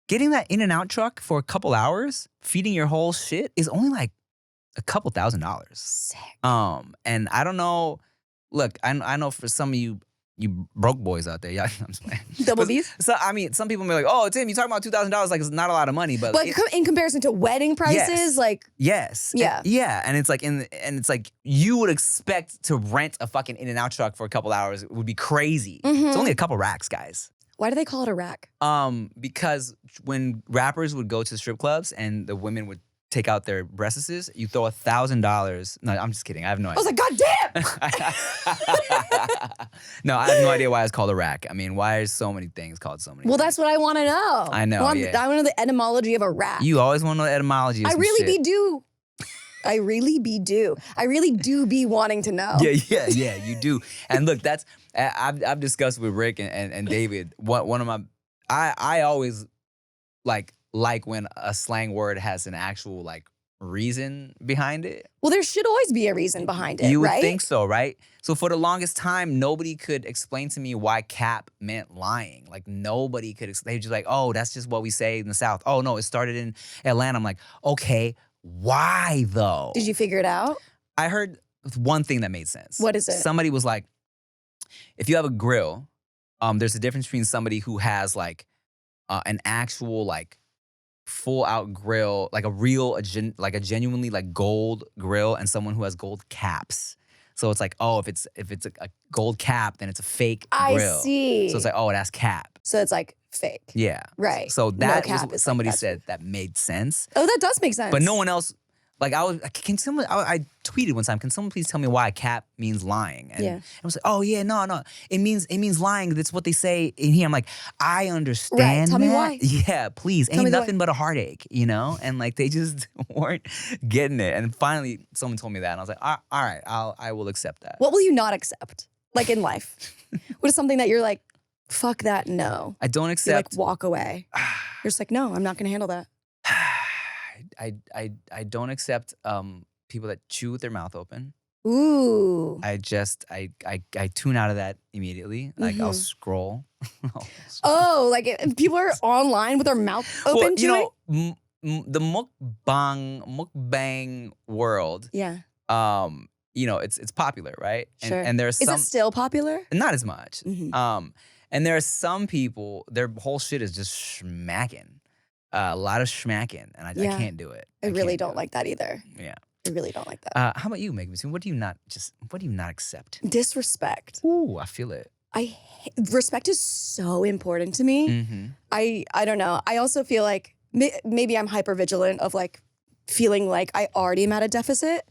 Speaker 1: getting that In-N-Out truck for a couple hours, feeding your whole shit is only like a couple $1,000s.
Speaker 2: Sick.
Speaker 1: And I don't know. Look, I know for some of you you broke boys out there. Yeah, I'm just playing.
Speaker 2: Double B's?
Speaker 1: So I mean, some people may be like, oh, Tim, you talking about $2,000 like it's not a lot of money, but
Speaker 2: But in comparison to wedding prices, like
Speaker 1: yes,
Speaker 2: Yeah.
Speaker 1: yeah, and it's like it's like you would expect to rent a fucking In-N-Out truck for a couple hours. It would be crazy. It's only a couple racks, guys.
Speaker 2: why do they call it a rack?
Speaker 1: Because when rappers would go to strip clubs and the women would take out their breastises, you throw $1,000. No, I'm just kidding. I have no
Speaker 2: I
Speaker 1: idea.
Speaker 2: was like, God damn!
Speaker 1: No, I have no idea why it's called a rack. I mean, why is so many things called so many
Speaker 2: Well,
Speaker 1: things?
Speaker 2: that's what I want to know.
Speaker 1: I know,
Speaker 2: I want
Speaker 1: yeah.
Speaker 2: to know the etymology of a rack.
Speaker 1: You always want to know the etymology of
Speaker 2: I
Speaker 1: some
Speaker 2: really
Speaker 1: shit.
Speaker 2: be do. I really do be wanting to know.
Speaker 1: Yeah, you do. And look, that's I've discussed with Rick and David. One of my I always like when a slang word has an actual like reason behind it.
Speaker 2: Well, there should always be a reason behind it,
Speaker 1: You would
Speaker 2: right?
Speaker 1: think so, right? So for the longest time, nobody could explain to me why cap meant lying. Like nobody could explain. They're just like, oh, that's just what we say in the South. Oh no, it started in Atlanta. I'm like, okay, why though?
Speaker 2: Did you figure it out?
Speaker 1: I heard one thing that made sense.
Speaker 2: What is it?
Speaker 1: Somebody was like, if you have a grill, there's a difference between somebody who has like an actual like full out grill, like like a genuinely like gold grill, and someone who has gold caps. So it's like, oh, if it's a gold cap, then it's a fake grill.
Speaker 2: I see.
Speaker 1: So it's like, oh, that's cap.
Speaker 2: So it's like fake.
Speaker 1: Yeah.
Speaker 2: Right.
Speaker 1: So
Speaker 2: No
Speaker 1: that
Speaker 2: cap
Speaker 1: was
Speaker 2: is
Speaker 1: somebody
Speaker 2: like, that's-
Speaker 1: said that made sense.
Speaker 2: Oh, that does make sense.
Speaker 1: But no one else, like can someone, I tweeted one time, can someone please tell me why cap means lying? And I was like, oh yeah, no. It means lying. That's what they say in here. I'm like, I understand
Speaker 2: Right, tell me
Speaker 1: that.
Speaker 2: why.
Speaker 1: Yeah, please.
Speaker 2: Tell me
Speaker 1: Ain't
Speaker 2: the
Speaker 1: nothing but a heartache, you know? And like, they just weren't getting it. And finally, someone told me that. And I was like, all right, I will accept that.
Speaker 2: What will you not accept? Like in life? What is something that you're like, fuck that, no.
Speaker 1: I don't
Speaker 2: You like
Speaker 1: accept.
Speaker 2: walk away. You're just like, no, I'm not gonna handle that.
Speaker 1: I don't accept people that chew with their mouth open.
Speaker 2: Ooh.
Speaker 1: I tune out of that immediatang. Like I'll
Speaker 2: Mhm.
Speaker 1: scroll.
Speaker 2: Oh, like if people are online with their mouth open
Speaker 1: Well,
Speaker 2: chewing?
Speaker 1: you know, the mukbang world.
Speaker 2: Yeah.
Speaker 1: You know, it's popular, right?
Speaker 2: Sure.
Speaker 1: And there's
Speaker 2: Is
Speaker 1: some
Speaker 2: it still popular?
Speaker 1: not as much.
Speaker 2: Mhm.
Speaker 1: And there are some people, their whole shit is just schmacking. A lot of schmacking, and I
Speaker 2: Yeah.
Speaker 1: can't do it.
Speaker 2: I really
Speaker 1: can't do
Speaker 2: don't
Speaker 1: it.
Speaker 2: like that either.
Speaker 1: Yeah.
Speaker 2: I really don't like that.
Speaker 1: How about you, Megan? What do you not accept?
Speaker 2: Disrespect.
Speaker 1: Ooh, I feel it.
Speaker 2: Respect is so important to me.
Speaker 1: Mm-hmm.
Speaker 2: I don't know. I also feel like maybe I'm hyper vigilant of like feeling like I already am at a deficit.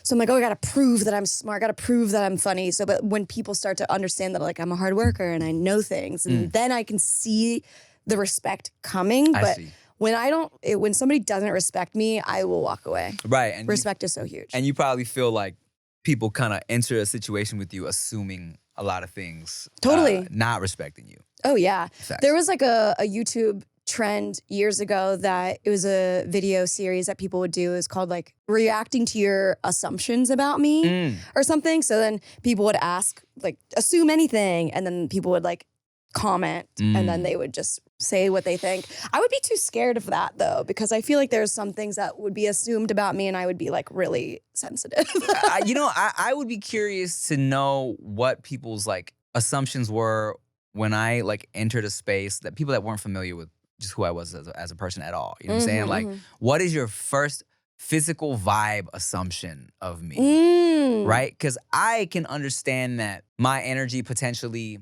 Speaker 2: So I'm like, oh, I gotta prove that I'm smart. I gotta prove that I'm funny. So, but when people start to understand that like I'm a hard worker and I know things, and then I can see the respect coming.
Speaker 1: I
Speaker 2: But
Speaker 1: see.
Speaker 2: when somebody doesn't respect me, I will walk away.
Speaker 1: Right. And
Speaker 2: Respect is so huge.
Speaker 1: and you probably feel like people kind of enter a situation with you assuming a lot of things.
Speaker 2: Totally.
Speaker 1: Not respecting you.
Speaker 2: Oh yeah.
Speaker 1: Facts.
Speaker 2: There was like a YouTube trend years ago that it was a video series that people would do. It was called like reacting to your assumptions about me or something. So then people would ask, like, assume anything. And then people would like comment and then they would just say what they think. I would be too scared of that though, because I feel like there's some things that would be assumed about me and I would be like really sensitive.
Speaker 1: I would be curious to know what people's like assumptions were when I like entered a space that people that weren't familiar with just who I was as a person at all. You know what I'm saying? Like, what is your first physical vibe assumption of me? Right? Because I can understand that my energy potentially,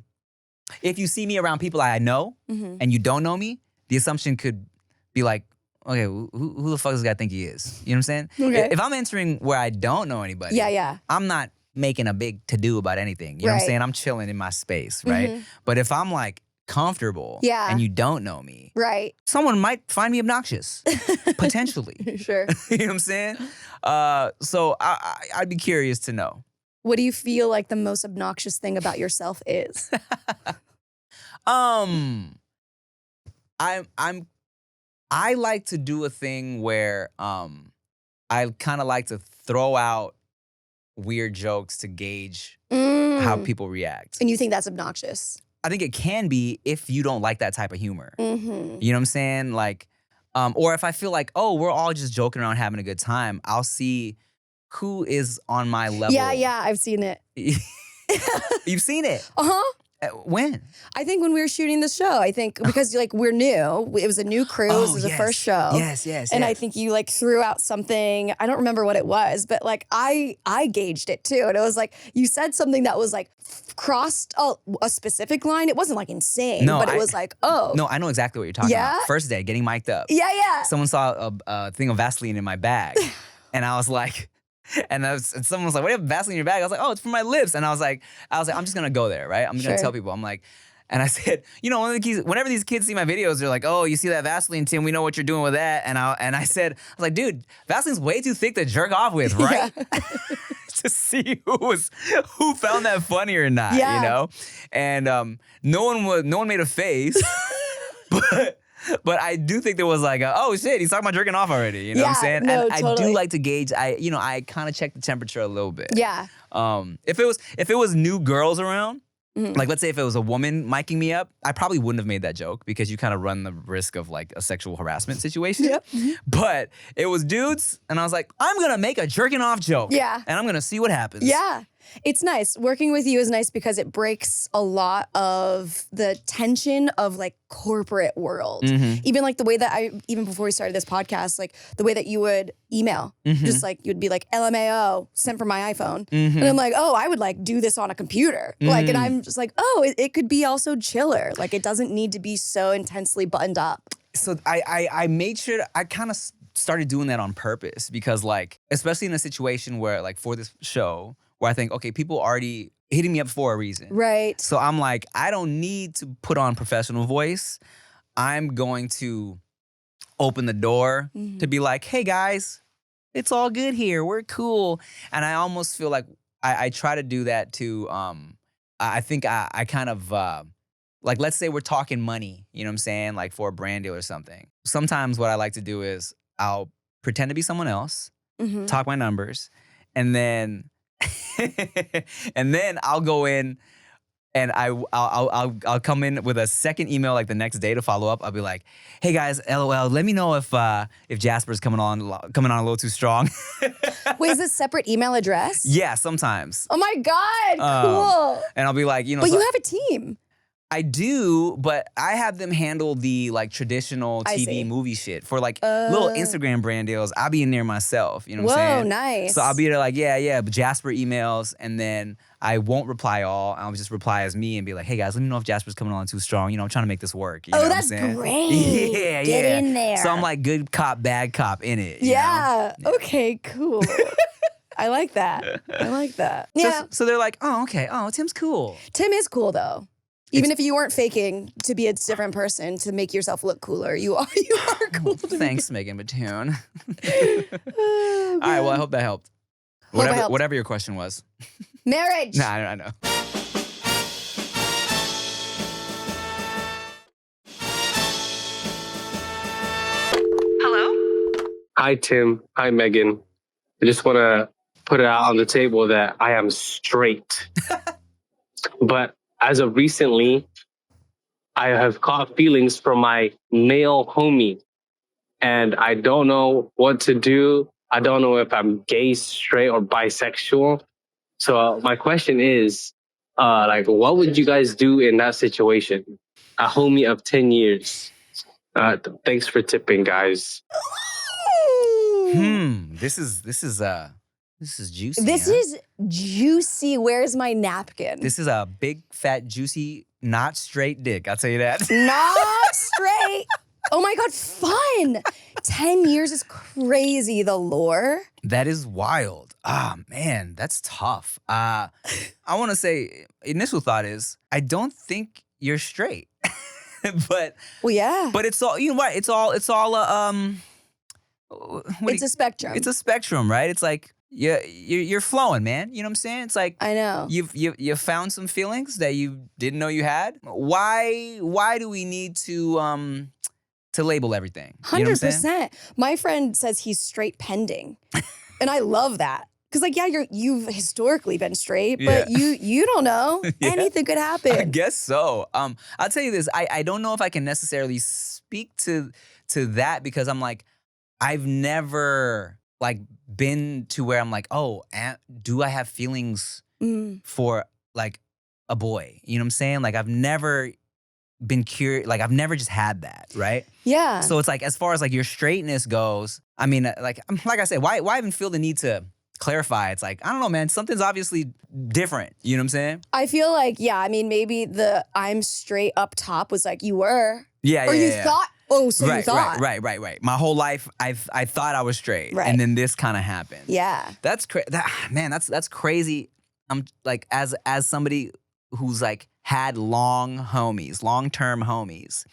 Speaker 1: if you see me around people I know and you don't know me, the assumption could be like, okay, who the fuck does this guy think he is? You know what I'm saying?
Speaker 2: Okay.
Speaker 1: If I'm entering where I don't know anybody,
Speaker 2: Yeah.
Speaker 1: I'm not making a big to-do about anything. You know what I'm
Speaker 2: Right.
Speaker 1: saying? I'm chilling in my space, right? But if I'm like comfortable
Speaker 2: Yeah.
Speaker 1: and you don't know me,
Speaker 2: Right.
Speaker 1: someone might find me obnoxious, potentially.
Speaker 2: Sure.
Speaker 1: You know what I'm saying? So I'd be curious to know.
Speaker 2: What do you feel like the most obnoxious thing about yourself is?
Speaker 1: I like to do a thing where I kind of like to throw out weird jokes to gauge how people react.
Speaker 2: And you think that's obnoxious?
Speaker 1: I think it can be if you don't like that type of humor.
Speaker 2: Mm-hmm.
Speaker 1: You know what I'm saying? Like, or if I feel like, oh, we're all just joking around having a good time, I'll see who is on my level.
Speaker 2: Yeah, I've seen it.
Speaker 1: You've seen it.
Speaker 2: Uh-huh.
Speaker 1: When?
Speaker 2: I think when we were shooting the show, I think because like we're new, it was a new crew, it was the first show.
Speaker 1: Yes.
Speaker 2: And I think you like threw out something, I don't remember what it was, but like I gauged it too. And it was like, you said something that was like crossed a specific line. It wasn't like insane, but it was like, oh.
Speaker 1: No, I know exactly what you're talking about. First day, getting mic'd up.
Speaker 2: Yeah.
Speaker 1: Someone saw a thing of Vaseline in my bag. And I was like, and someone was like, "What do you have Vaseline in your bag?" I was like, "Oh, it's for my lips." And I was like, I'm just gonna go there, right? I'm just gonna tell people. I'm like, and I said, you know, whenever these kids see my videos, they're like, "Oh, you see that Vaseline, Tim? We know what you're doing with that." And I said, I was like, "Dude, Vaseline's way too thick to jerk off with, right?" Yeah. To see who found that funny or not, you know. And no one made a face, But I do think there was like, oh shit, he's talking about jerking off already. You know what I'm saying?
Speaker 2: No,
Speaker 1: and
Speaker 2: totally.
Speaker 1: I do like to gauge. I kind of check the temperature a little bit.
Speaker 2: Yeah.
Speaker 1: If it was new girls around, like let's say if it was a woman micing me up, I probably wouldn't have made that joke because you kind of run the risk of like a sexual harassment situation.
Speaker 2: Yep.
Speaker 1: But it was dudes, and I was like, I'm gonna make a jerking off joke. Yeah. And I'm gonna see what happens.
Speaker 2: Yeah. It's nice. Working with you is nice because it breaks a lot of the tension of like corporate world. Even like the way that even before we started this podcast, like the way that you would email, just like you'd be like LMAO sent from my iPhone. And I'm like, oh, I would like do this on a computer. Like, and I'm just like, oh, it could be also chiller. Like it doesn't need to be so intensely buttoned up.
Speaker 1: So I made sure I kind of started doing that on purpose because like, especially in a situation where like for this show, where I think, okay, people already hitting me up for a reason.
Speaker 2: Right.
Speaker 1: So I'm like, I don't need to put on professional voice. I'm going to open the door to be like, hey guys, it's all good here. We're cool. And I almost feel like I try to do that to, I think I kind of, like let's say we're talking money, you know what I'm saying? Like for a brand deal or something. Sometimes what I like to do is I'll pretend to be someone else, talk my numbers, and then I'll go in and I'll come in with a second email like the next day to follow up. I'll be like, "Hey guys, LOL, let me know if Jasper's coming on a little too strong."
Speaker 2: Wait, is this separate email address?
Speaker 1: Yeah, sometimes.
Speaker 2: Oh my God, cool.
Speaker 1: And I'll be like, you know,
Speaker 2: but you have a team.
Speaker 1: I do, but I have them handle the like traditional TV movie shit. For like little Instagram brand deals, I'll be in there myself, you know what I'm saying?
Speaker 2: Whoa, nice.
Speaker 1: So I'll be there like, yeah, but Jasper emails, and then I won't reply all. I'll just reply as me and be like, hey guys, let me know if Jasper's coming on too strong. You know, I'm trying to make this work. You know what I'm saying?
Speaker 2: Great.
Speaker 1: Yeah,
Speaker 2: Get in there.
Speaker 1: So I'm like good cop, bad cop in it.
Speaker 2: Yeah. Okay, cool. I like that. Yeah.
Speaker 1: So they're like, oh, okay. Oh, Tim's cool.
Speaker 2: Tim is cool though. Even if you weren't faking to be a different person to make yourself look cooler, you are cool.
Speaker 1: Thanks, Megan Batoon. All right, well, I hope that helped. Whatever your question was.
Speaker 2: Marriage.
Speaker 1: Nah, I know.
Speaker 4: Hello? Hi, Tim. Hi, Megan. I just want to put it out on the table that I am straight. But as of recently, I have caught feelings from my male homie, and I don't know what to do. I don't know if I'm gay, straight, or bisexual. So my question is, like, what would you guys do in that situation? A homie of 10 years. Thanks for tipping, guys.
Speaker 1: This is juicy.
Speaker 2: This is juicy. Where's my napkin?
Speaker 1: This is a big, fat, juicy, not straight dick. I'll tell you that.
Speaker 2: Not straight. Oh my God, fun. 10 years is crazy, the lore.
Speaker 1: That is wild. Ah, man, that's tough. I want to say, initial thought is, I don't think you're straight. But
Speaker 2: well, yeah.
Speaker 1: But it's all, you know what? It's all
Speaker 2: it's a spectrum.
Speaker 1: It's a spectrum, right? It's like you're flowing, man. You know what I'm saying? It's like
Speaker 2: I know
Speaker 1: you've found some feelings that you didn't know you had. Why do we need to label everything?
Speaker 2: 100%. My friend says he's straight pending, and I love that. Because like, yeah, you've historically been straight, but you don't know. Anything could happen.
Speaker 1: I guess so. I'll tell you this. I don't know if I can necessarily speak to that because I'm like, I've never like been to where I'm like, oh, do I have feelings for like a boy. You know what I'm saying? Like I've never been curious. Like I've never just had that, right?
Speaker 2: Yeah.
Speaker 1: So it's like as far as like your straightness goes, I mean, like I said, why even feel the need to clarify? It's like, I don't know, man. Something's obviously different. You know what I'm saying?
Speaker 2: I feel like, yeah, I mean, maybe the I'm straight up top was like, you were.
Speaker 1: Yeah,
Speaker 2: or
Speaker 1: yeah,
Speaker 2: you
Speaker 1: yeah.
Speaker 2: thought, oh, so you thought.
Speaker 1: Right. My whole life, I thought I was straight.
Speaker 2: Right.
Speaker 1: And then this kind of happened.
Speaker 2: Yeah.
Speaker 1: That's man, that's crazy. I'm like, as somebody who's like had long-term homies,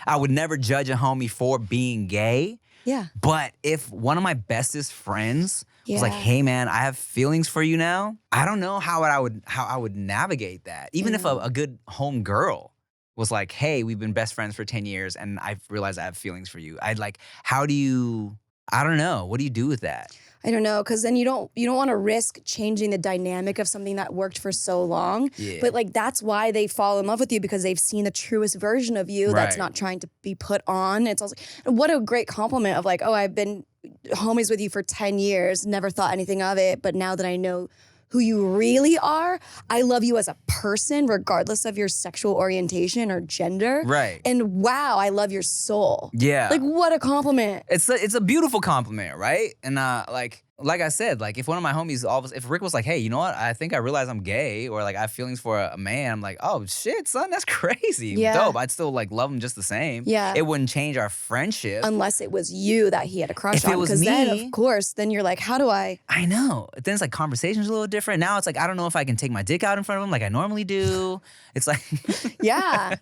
Speaker 1: I would never judge a homie for being gay.
Speaker 2: Yeah.
Speaker 1: But if one of my bestest friends was like,
Speaker 2: Yeah.
Speaker 1: "Hey, man, I have feelings for you now," I don't know how I would navigate that. Even if a good home girl was like, "Hey, we've been best friends for 10 years, and I've realized I have feelings for you." I'd like, how do you? I don't know. What do you do with that?
Speaker 2: I don't know, because then you don't want to risk changing the dynamic of something that worked for so long.
Speaker 1: Yeah.
Speaker 2: But like that's why they fall in love with you, because they've seen the truest version of you that's
Speaker 1: Right.
Speaker 2: not trying to be put on. It's also what a great compliment of like, oh, I've been homies with you for 10 years, never thought anything of it, but now that I know who you really are, I love you as a person, regardless of your sexual orientation or gender.
Speaker 1: Right.
Speaker 2: And wow, I love your soul.
Speaker 1: Yeah.
Speaker 2: Like what a compliment.
Speaker 1: It's a beautiful compliment, right? And like I said, like if one of my homies, if Rick was like, "Hey, you know what? I think I realize I'm gay," or like I have feelings for a man, I'm like, "Oh shit, son, that's crazy,
Speaker 2: Yeah.
Speaker 1: dope." I'd still like love him just the same.
Speaker 2: Yeah.
Speaker 1: It wouldn't change our friendship.
Speaker 2: Unless it was you that he had a crush
Speaker 1: If it
Speaker 2: on.
Speaker 1: was
Speaker 2: Because then,
Speaker 1: me-
Speaker 2: of course, then you're like, how do I?
Speaker 1: I know. Then it's like conversation's a little different. Now it's like I don't know if I can take my dick out in front of him like I normally do. It's like,
Speaker 2: Yeah.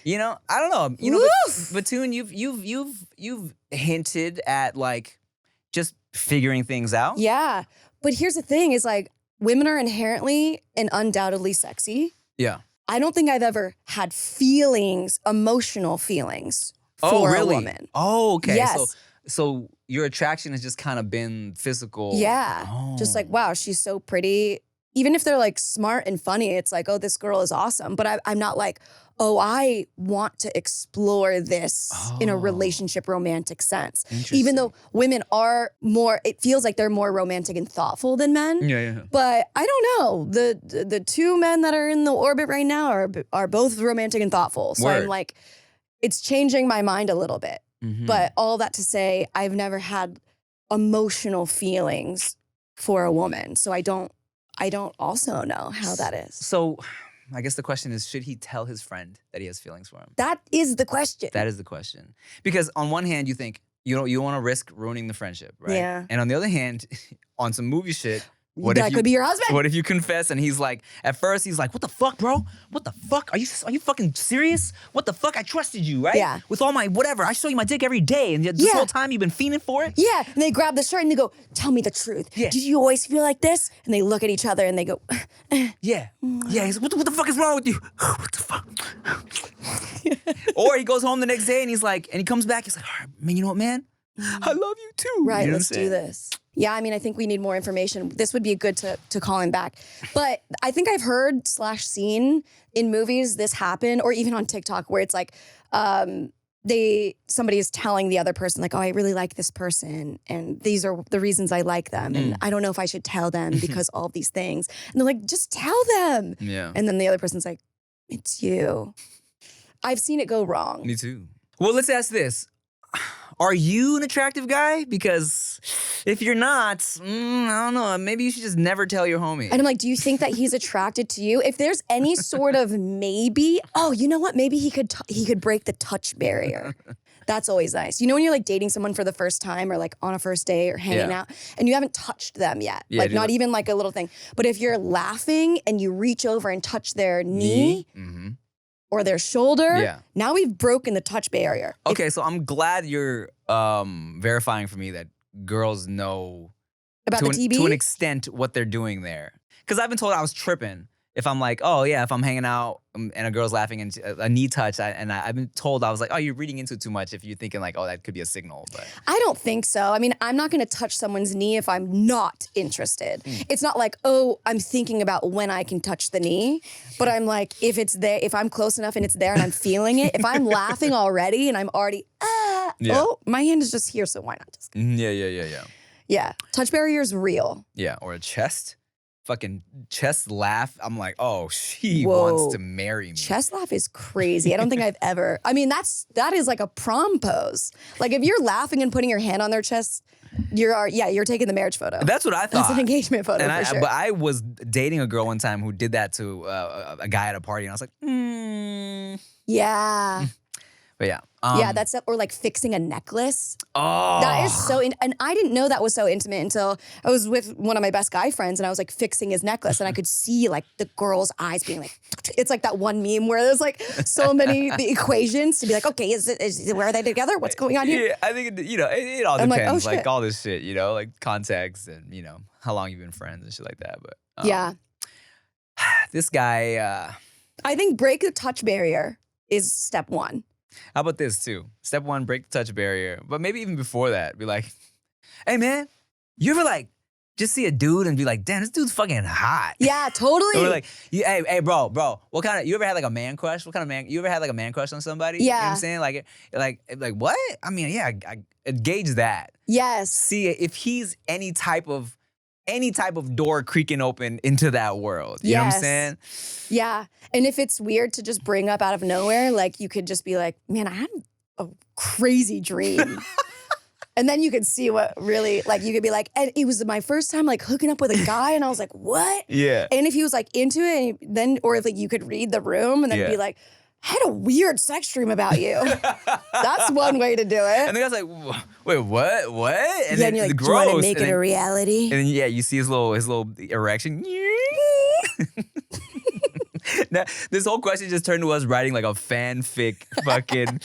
Speaker 1: you know, I don't know. You know,
Speaker 2: Woof.
Speaker 1: Batoon, you've hinted at like just figuring things out.
Speaker 2: Yeah. But here's the thing is like women are inherently and undoubtedly sexy.
Speaker 1: Yeah.
Speaker 2: I don't think I've ever had feelings, emotional feelings for a woman.
Speaker 1: Oh, okay.
Speaker 2: Yes.
Speaker 1: So your attraction has just kind of been physical.
Speaker 2: Yeah.
Speaker 1: Oh.
Speaker 2: Just like, wow, she's so pretty. Even if they're like smart and funny, it's like, oh, this girl is awesome. But I'm not like, oh, I want to explore this in a
Speaker 1: Oh.
Speaker 2: relationship romantic sense.
Speaker 1: Interesting.
Speaker 2: Even though women are more, it feels like they're more romantic and thoughtful than men.
Speaker 1: Yeah.
Speaker 2: But I don't know. The two men that are in the orbit right now are both romantic and thoughtful. So
Speaker 1: Word.
Speaker 2: I'm like, it's changing my mind a little bit.
Speaker 1: Mhm.
Speaker 2: But all that to say, I've never had emotional feelings for a woman. So I don't also know how that is.
Speaker 1: So I guess the question is, should he tell his friend that he has feelings for him?
Speaker 2: That is the question.
Speaker 1: That is the question. Because on one hand, you think you don't want to risk ruining the friendship, right?
Speaker 2: Yeah.
Speaker 1: And on the other hand, on some movie shit,
Speaker 2: that could be your husband.
Speaker 1: what if you confess and he's like, at first he's like, "What the fuck, bro? What the fuck? Are you fucking serious? What the fuck? I trusted you, right?
Speaker 2: Yeah.
Speaker 1: With all my whatever, I show you my dick every day, and this
Speaker 2: Yeah.
Speaker 1: whole time you've been fiending for it."
Speaker 2: Yeah. And they grab the shirt and they go, tell me the truth.
Speaker 1: Yeah.
Speaker 2: Did you always feel like this? And they look at each other and they go,
Speaker 1: Yeah. Yeah. He's like, what the fuck is wrong with you? What the fuck? Or he goes home the next day and he's like, and he comes back, he's like, "All right, man, you know what, man? I love you too."
Speaker 2: right,
Speaker 1: You know what
Speaker 2: let's
Speaker 1: I'm
Speaker 2: do
Speaker 1: saying?
Speaker 2: this. Yeah, I mean, I think we need more information. This would be good to call him back. But I think I've heard / seen in movies this happen, or even on TikTok, where it's like somebody is telling the other person like, "Oh, I really like this person, and these are the reasons I like them, and I don't know if I should tell them because all of these things." And they're like, "Just tell them."
Speaker 1: Yeah.
Speaker 2: And then the other person's like, "It's you." I've seen it go wrong.
Speaker 1: Me too. Well, let's ask this. Are you an attractive guy? Because if you're not, I don't know. Maybe you should just never tell your homie.
Speaker 2: And I'm like, do you think that he's attracted to you? If there's any sort of maybe, oh, you know what? Maybe he could break the touch barrier. That's always nice. You know when you're like dating someone for the first time or like on a first date or hanging
Speaker 1: Yeah.
Speaker 2: out and you haven't touched them yet.
Speaker 1: Yeah,
Speaker 2: like
Speaker 1: dude.
Speaker 2: not even like a little thing. But if you're laughing and you reach over and touch their knee
Speaker 1: Mm-hmm.
Speaker 2: or their shoulder,
Speaker 1: Yeah.
Speaker 2: now we've broken the touch barrier.
Speaker 1: Okay, so I'm glad you're verifying for me that girls know
Speaker 2: About
Speaker 1: to
Speaker 2: the
Speaker 1: an,
Speaker 2: TB?
Speaker 1: to an extent what they're doing there. Because I've been told I was tripping if I'm like, oh yeah, if I'm hanging out and a girl's laughing and a knee touch, I've been told I was like, oh, you're reading into it too much if you're thinking like, oh, that could be a signal. But
Speaker 2: I don't think so. I mean, I'm not going to touch someone's knee if I'm not interested. It's not like, oh, I'm thinking about when I can touch the knee, but I'm like, if it's there, if I'm close enough and it's there and I'm feeling it, if I'm laughing already and I'm already,
Speaker 1: Yeah.
Speaker 2: oh, my hand is just here, so why not just?
Speaker 1: yeah.
Speaker 2: Yeah, touch barrier is real.
Speaker 1: Yeah, or a chest. fucking chest laugh, I'm like, oh, she
Speaker 2: Whoa.
Speaker 1: wants to marry me.
Speaker 2: Chest laugh is crazy. I don't think I've ever. I mean, that is like a prom pose. Like if you're laughing and putting your hand on their chest, you're taking the marriage photo.
Speaker 1: That's what I thought.
Speaker 2: That's an engagement photo
Speaker 1: and
Speaker 2: for sure.
Speaker 1: But I was dating a girl one time who did that to a guy at a party, and I was like,
Speaker 2: Yeah.
Speaker 1: But yeah.
Speaker 2: Yeah, that's or like fixing a necklace.
Speaker 1: Oh.
Speaker 2: That is so, and I didn't know that was so intimate until I was with one of my best guy friends and I was like fixing his necklace and I could see like the girl's eyes being like, it's like that one meme where there's like so many the equations to be like, okay, is it where are they together? What's going on here?
Speaker 1: Yeah, I think it all
Speaker 2: I'm like,
Speaker 1: depends,
Speaker 2: oh,
Speaker 1: like
Speaker 2: shit.
Speaker 1: all this shit, like context and how long you've been friends and shit like that. But
Speaker 2: Yeah.
Speaker 1: this guy.
Speaker 2: I think break the touch barrier is step one.
Speaker 1: How about this too? Step one, break the touch barrier. But maybe even before that, be like, hey man, you ever like just see a dude and be like, damn, this dude's fucking hot.
Speaker 2: Yeah, totally.
Speaker 1: Or like, hey, bro, what kind of, you ever had like a man crush? What kind of man, you ever had like a man crush on somebody?
Speaker 2: Yeah.
Speaker 1: You know what I'm saying? Like what? I mean, yeah, I gauge that.
Speaker 2: Yes.
Speaker 1: See if he's any type of door creaking open into that world. You know what I'm saying?
Speaker 2: Yeah. And if it's weird to just bring up out of nowhere, like you could just be like, man, I had a crazy dream. And then you could see what really, like you could be like, and it was my first time like hooking up with a guy and I was like, what?
Speaker 1: Yeah.
Speaker 2: And if he was like into it, and then, or if like you could read the room and then be like, I had a weird sex dream about you. That's one way to do it.
Speaker 1: And the guy's like, wait, what? And
Speaker 2: then you're like, do you want to make it a reality?
Speaker 1: And then you see his little erection. Now, this whole question just turned to us writing like a fanfic, fucking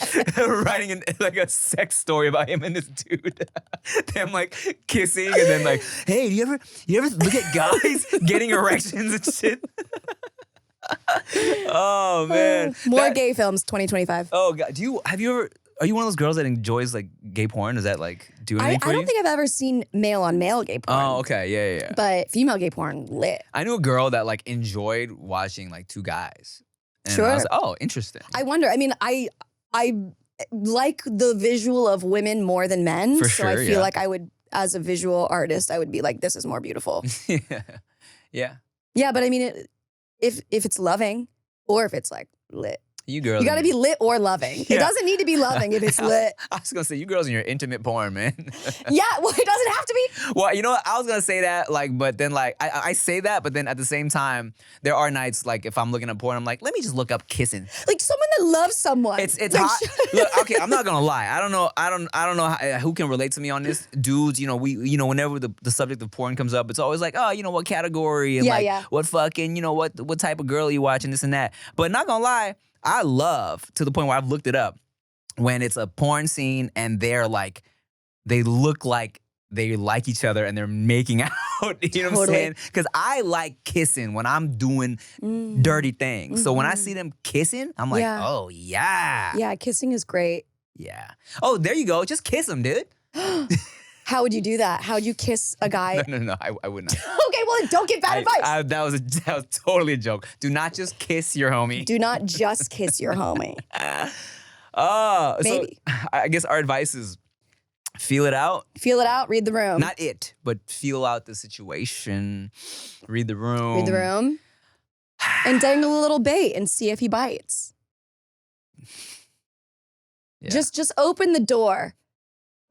Speaker 1: writing like a sex story about him and this dude. Them like kissing and then like, hey, do you ever look at guys getting erections and shit? Oh man,
Speaker 2: More gay films 2025.
Speaker 1: Oh god, are you one of those girls that enjoys like gay porn? Does that like do anything for
Speaker 2: I
Speaker 1: you?
Speaker 2: don't think I've ever seen male on male gay porn.
Speaker 1: Oh, okay, yeah.
Speaker 2: But female gay porn, lit.
Speaker 1: I knew a girl that like enjoyed watching like two guys. And
Speaker 2: Sure.
Speaker 1: I was like, oh, interesting.
Speaker 2: I wonder. I mean, I like the visual of women more than men.
Speaker 1: For
Speaker 2: so I
Speaker 1: sure,
Speaker 2: feel
Speaker 1: yeah.
Speaker 2: like I would, as a visual artist, I would be like, this is more beautiful.
Speaker 1: Yeah.
Speaker 2: Yeah, but I mean, if it's loving or if it's like lit.
Speaker 1: You girls.
Speaker 2: You gotta be lit or loving.
Speaker 1: Yeah.
Speaker 2: It doesn't need to be loving if it's lit.
Speaker 1: I was gonna say, you girls in your intimate porn, man.
Speaker 2: Yeah, well, it doesn't have to be.
Speaker 1: Well, you know what? I was gonna say that, like, but then like I say that, but then at the same time, there are nights like if I'm looking at porn, I'm like, let me just look up kissing.
Speaker 2: Like someone that loves someone.
Speaker 1: It's
Speaker 2: Like,
Speaker 1: hot. Look, okay, I'm not gonna lie. I don't know who can relate to me on this. Dudes, whenever the subject of porn comes up, it's always like, oh, what category and what fucking, what type of girl are you watching, this and that. But not gonna lie, I love, to the point where I've looked it up, when it's a porn scene and they look like they like each other and they're making out. You know what I'm saying? Because I like kissing when I'm doing dirty things. So when I see them kissing, I'm like, oh, yeah.
Speaker 2: Yeah, kissing is great.
Speaker 1: Yeah. Oh, there you go. Just kiss them, dude.
Speaker 2: How would you do that? How would you kiss a guy?
Speaker 1: No, I would not.
Speaker 2: Okay, well, don't get bad advice.
Speaker 1: That was totally a joke. Do not just kiss your homie.
Speaker 2: Do not just kiss your homie.
Speaker 1: Maybe. So I guess our advice is feel it out.
Speaker 2: Feel it out, read the room.
Speaker 1: Not it, but feel out the situation. Read the room.
Speaker 2: Read the room. And dangle a little bait and see if he bites.
Speaker 1: Yeah.
Speaker 2: Just open the door.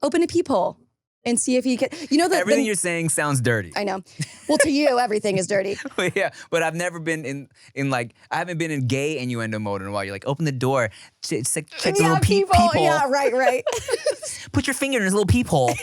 Speaker 2: Open a peephole. And see if he can,
Speaker 1: everything you're saying sounds dirty.
Speaker 2: I know. Well, to you, everything is dirty.
Speaker 1: Yeah, but I've never been in like, I haven't been in gay innuendo mode in a while. You're like, open the door, check the little peephole.
Speaker 2: Yeah, right.
Speaker 1: Put your finger in his little peephole.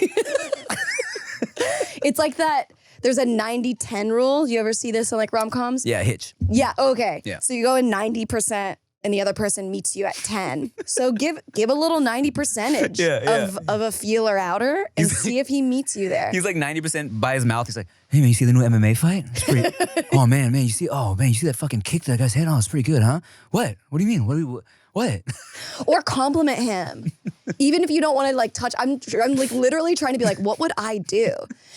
Speaker 2: It's like that. There's a 90-10 rule. You ever see this in like rom-coms?
Speaker 1: Yeah, Hitch.
Speaker 2: Yeah, okay.
Speaker 1: Yeah.
Speaker 2: So you go in 90%. And the other person meets you at 10. So give a little 90% of a feeler outer and see if he meets you there.
Speaker 1: He's like 90% by his mouth. He's like, hey man, you see the new MMA fight? It's pretty. Oh man, you see that fucking kick that guy's head on? It's pretty good, huh? What? What do you mean? What?
Speaker 2: Or compliment him. Even if you don't want to like touch, I'm like literally trying to be like, what would I do?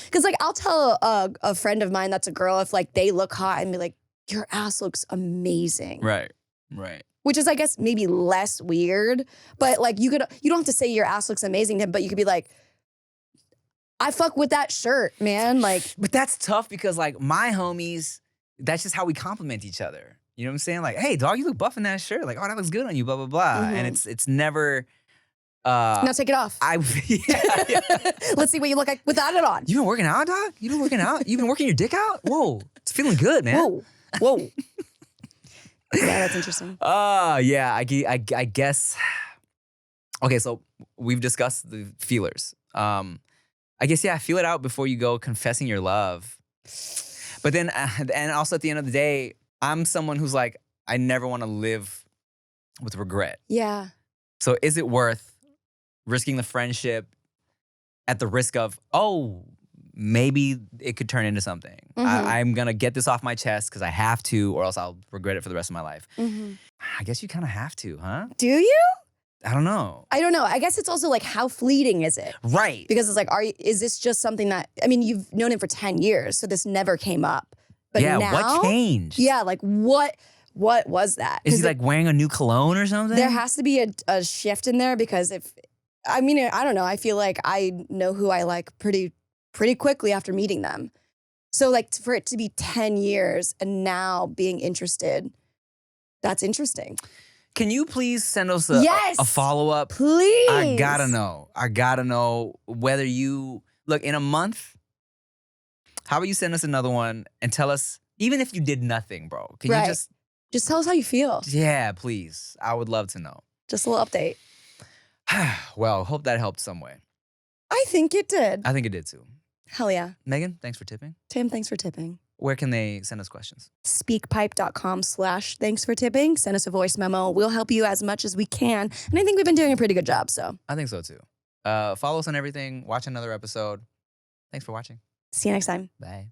Speaker 2: Because like I'll tell a friend of mine that's a girl if like they look hot and be like, your ass looks amazing.
Speaker 1: Right.
Speaker 2: Which is, I guess, maybe less weird. But like you don't have to say your ass looks amazing, but you could be like, I fuck with that shirt, man. Like,
Speaker 1: But that's tough because like my homies, that's just how we compliment each other. You know what I'm saying? Like, hey, dog, you look buff in that shirt. Like, oh, that looks good on you, blah, blah, blah. And it's never
Speaker 2: now take it off.
Speaker 1: yeah.
Speaker 2: Let's see what you look like without it on.
Speaker 1: You been working out, dog? You been working out? You been working your dick out? Whoa, it's feeling good, man.
Speaker 2: Whoa. Yeah, that's interesting.
Speaker 1: Yeah, I guess. Okay, so we've discussed the feelers. I guess, yeah, feel it out before you go confessing your love. But then, and also at the end of the day, I'm someone who's like, I never want to live with regret.
Speaker 2: Yeah.
Speaker 1: So is it worth risking the friendship at the risk of, oh, maybe it could turn into something. I'm going to get this off my chest because I have to, or else I'll regret it for the rest of my life. I guess you kind of have to, huh?
Speaker 2: Do you?
Speaker 1: I don't know.
Speaker 2: I don't know. I guess it's also like, how fleeting is it?
Speaker 1: Right.
Speaker 2: Because it's like, is this just something that, I mean, you've known him for 10 years, so this never came up. But
Speaker 1: yeah,
Speaker 2: now,
Speaker 1: what changed?
Speaker 2: Yeah, like what was that?
Speaker 1: Is he like wearing a new cologne or something?
Speaker 2: There has to be a shift in there because I don't know. I feel like I know who I like pretty quickly after meeting them. So like for it to be 10 years and now being interested, that's interesting.
Speaker 1: Can you please send us a follow-up?
Speaker 2: Please.
Speaker 1: I gotta know whether you, look, in a month, how about you send us another one and tell us, even if you did nothing, bro, can you
Speaker 2: just tell us how you feel.
Speaker 1: Yeah, please. I would love to know.
Speaker 2: Just a little update.
Speaker 1: Well, hope that helped some way.
Speaker 2: I think it did.
Speaker 1: I think it did too.
Speaker 2: Hell yeah.
Speaker 1: Megan, thanks for tipping.
Speaker 2: Tim, thanks for tipping.
Speaker 1: Where can they send us questions?
Speaker 2: Speakpipe.com/thanks for tipping. Send us a voice memo. We'll help you as much as we can. And I think we've been doing a pretty good job, so.
Speaker 1: I think so too. Follow us on everything. Watch another episode. Thanks for watching.
Speaker 2: See you next time.
Speaker 1: Bye.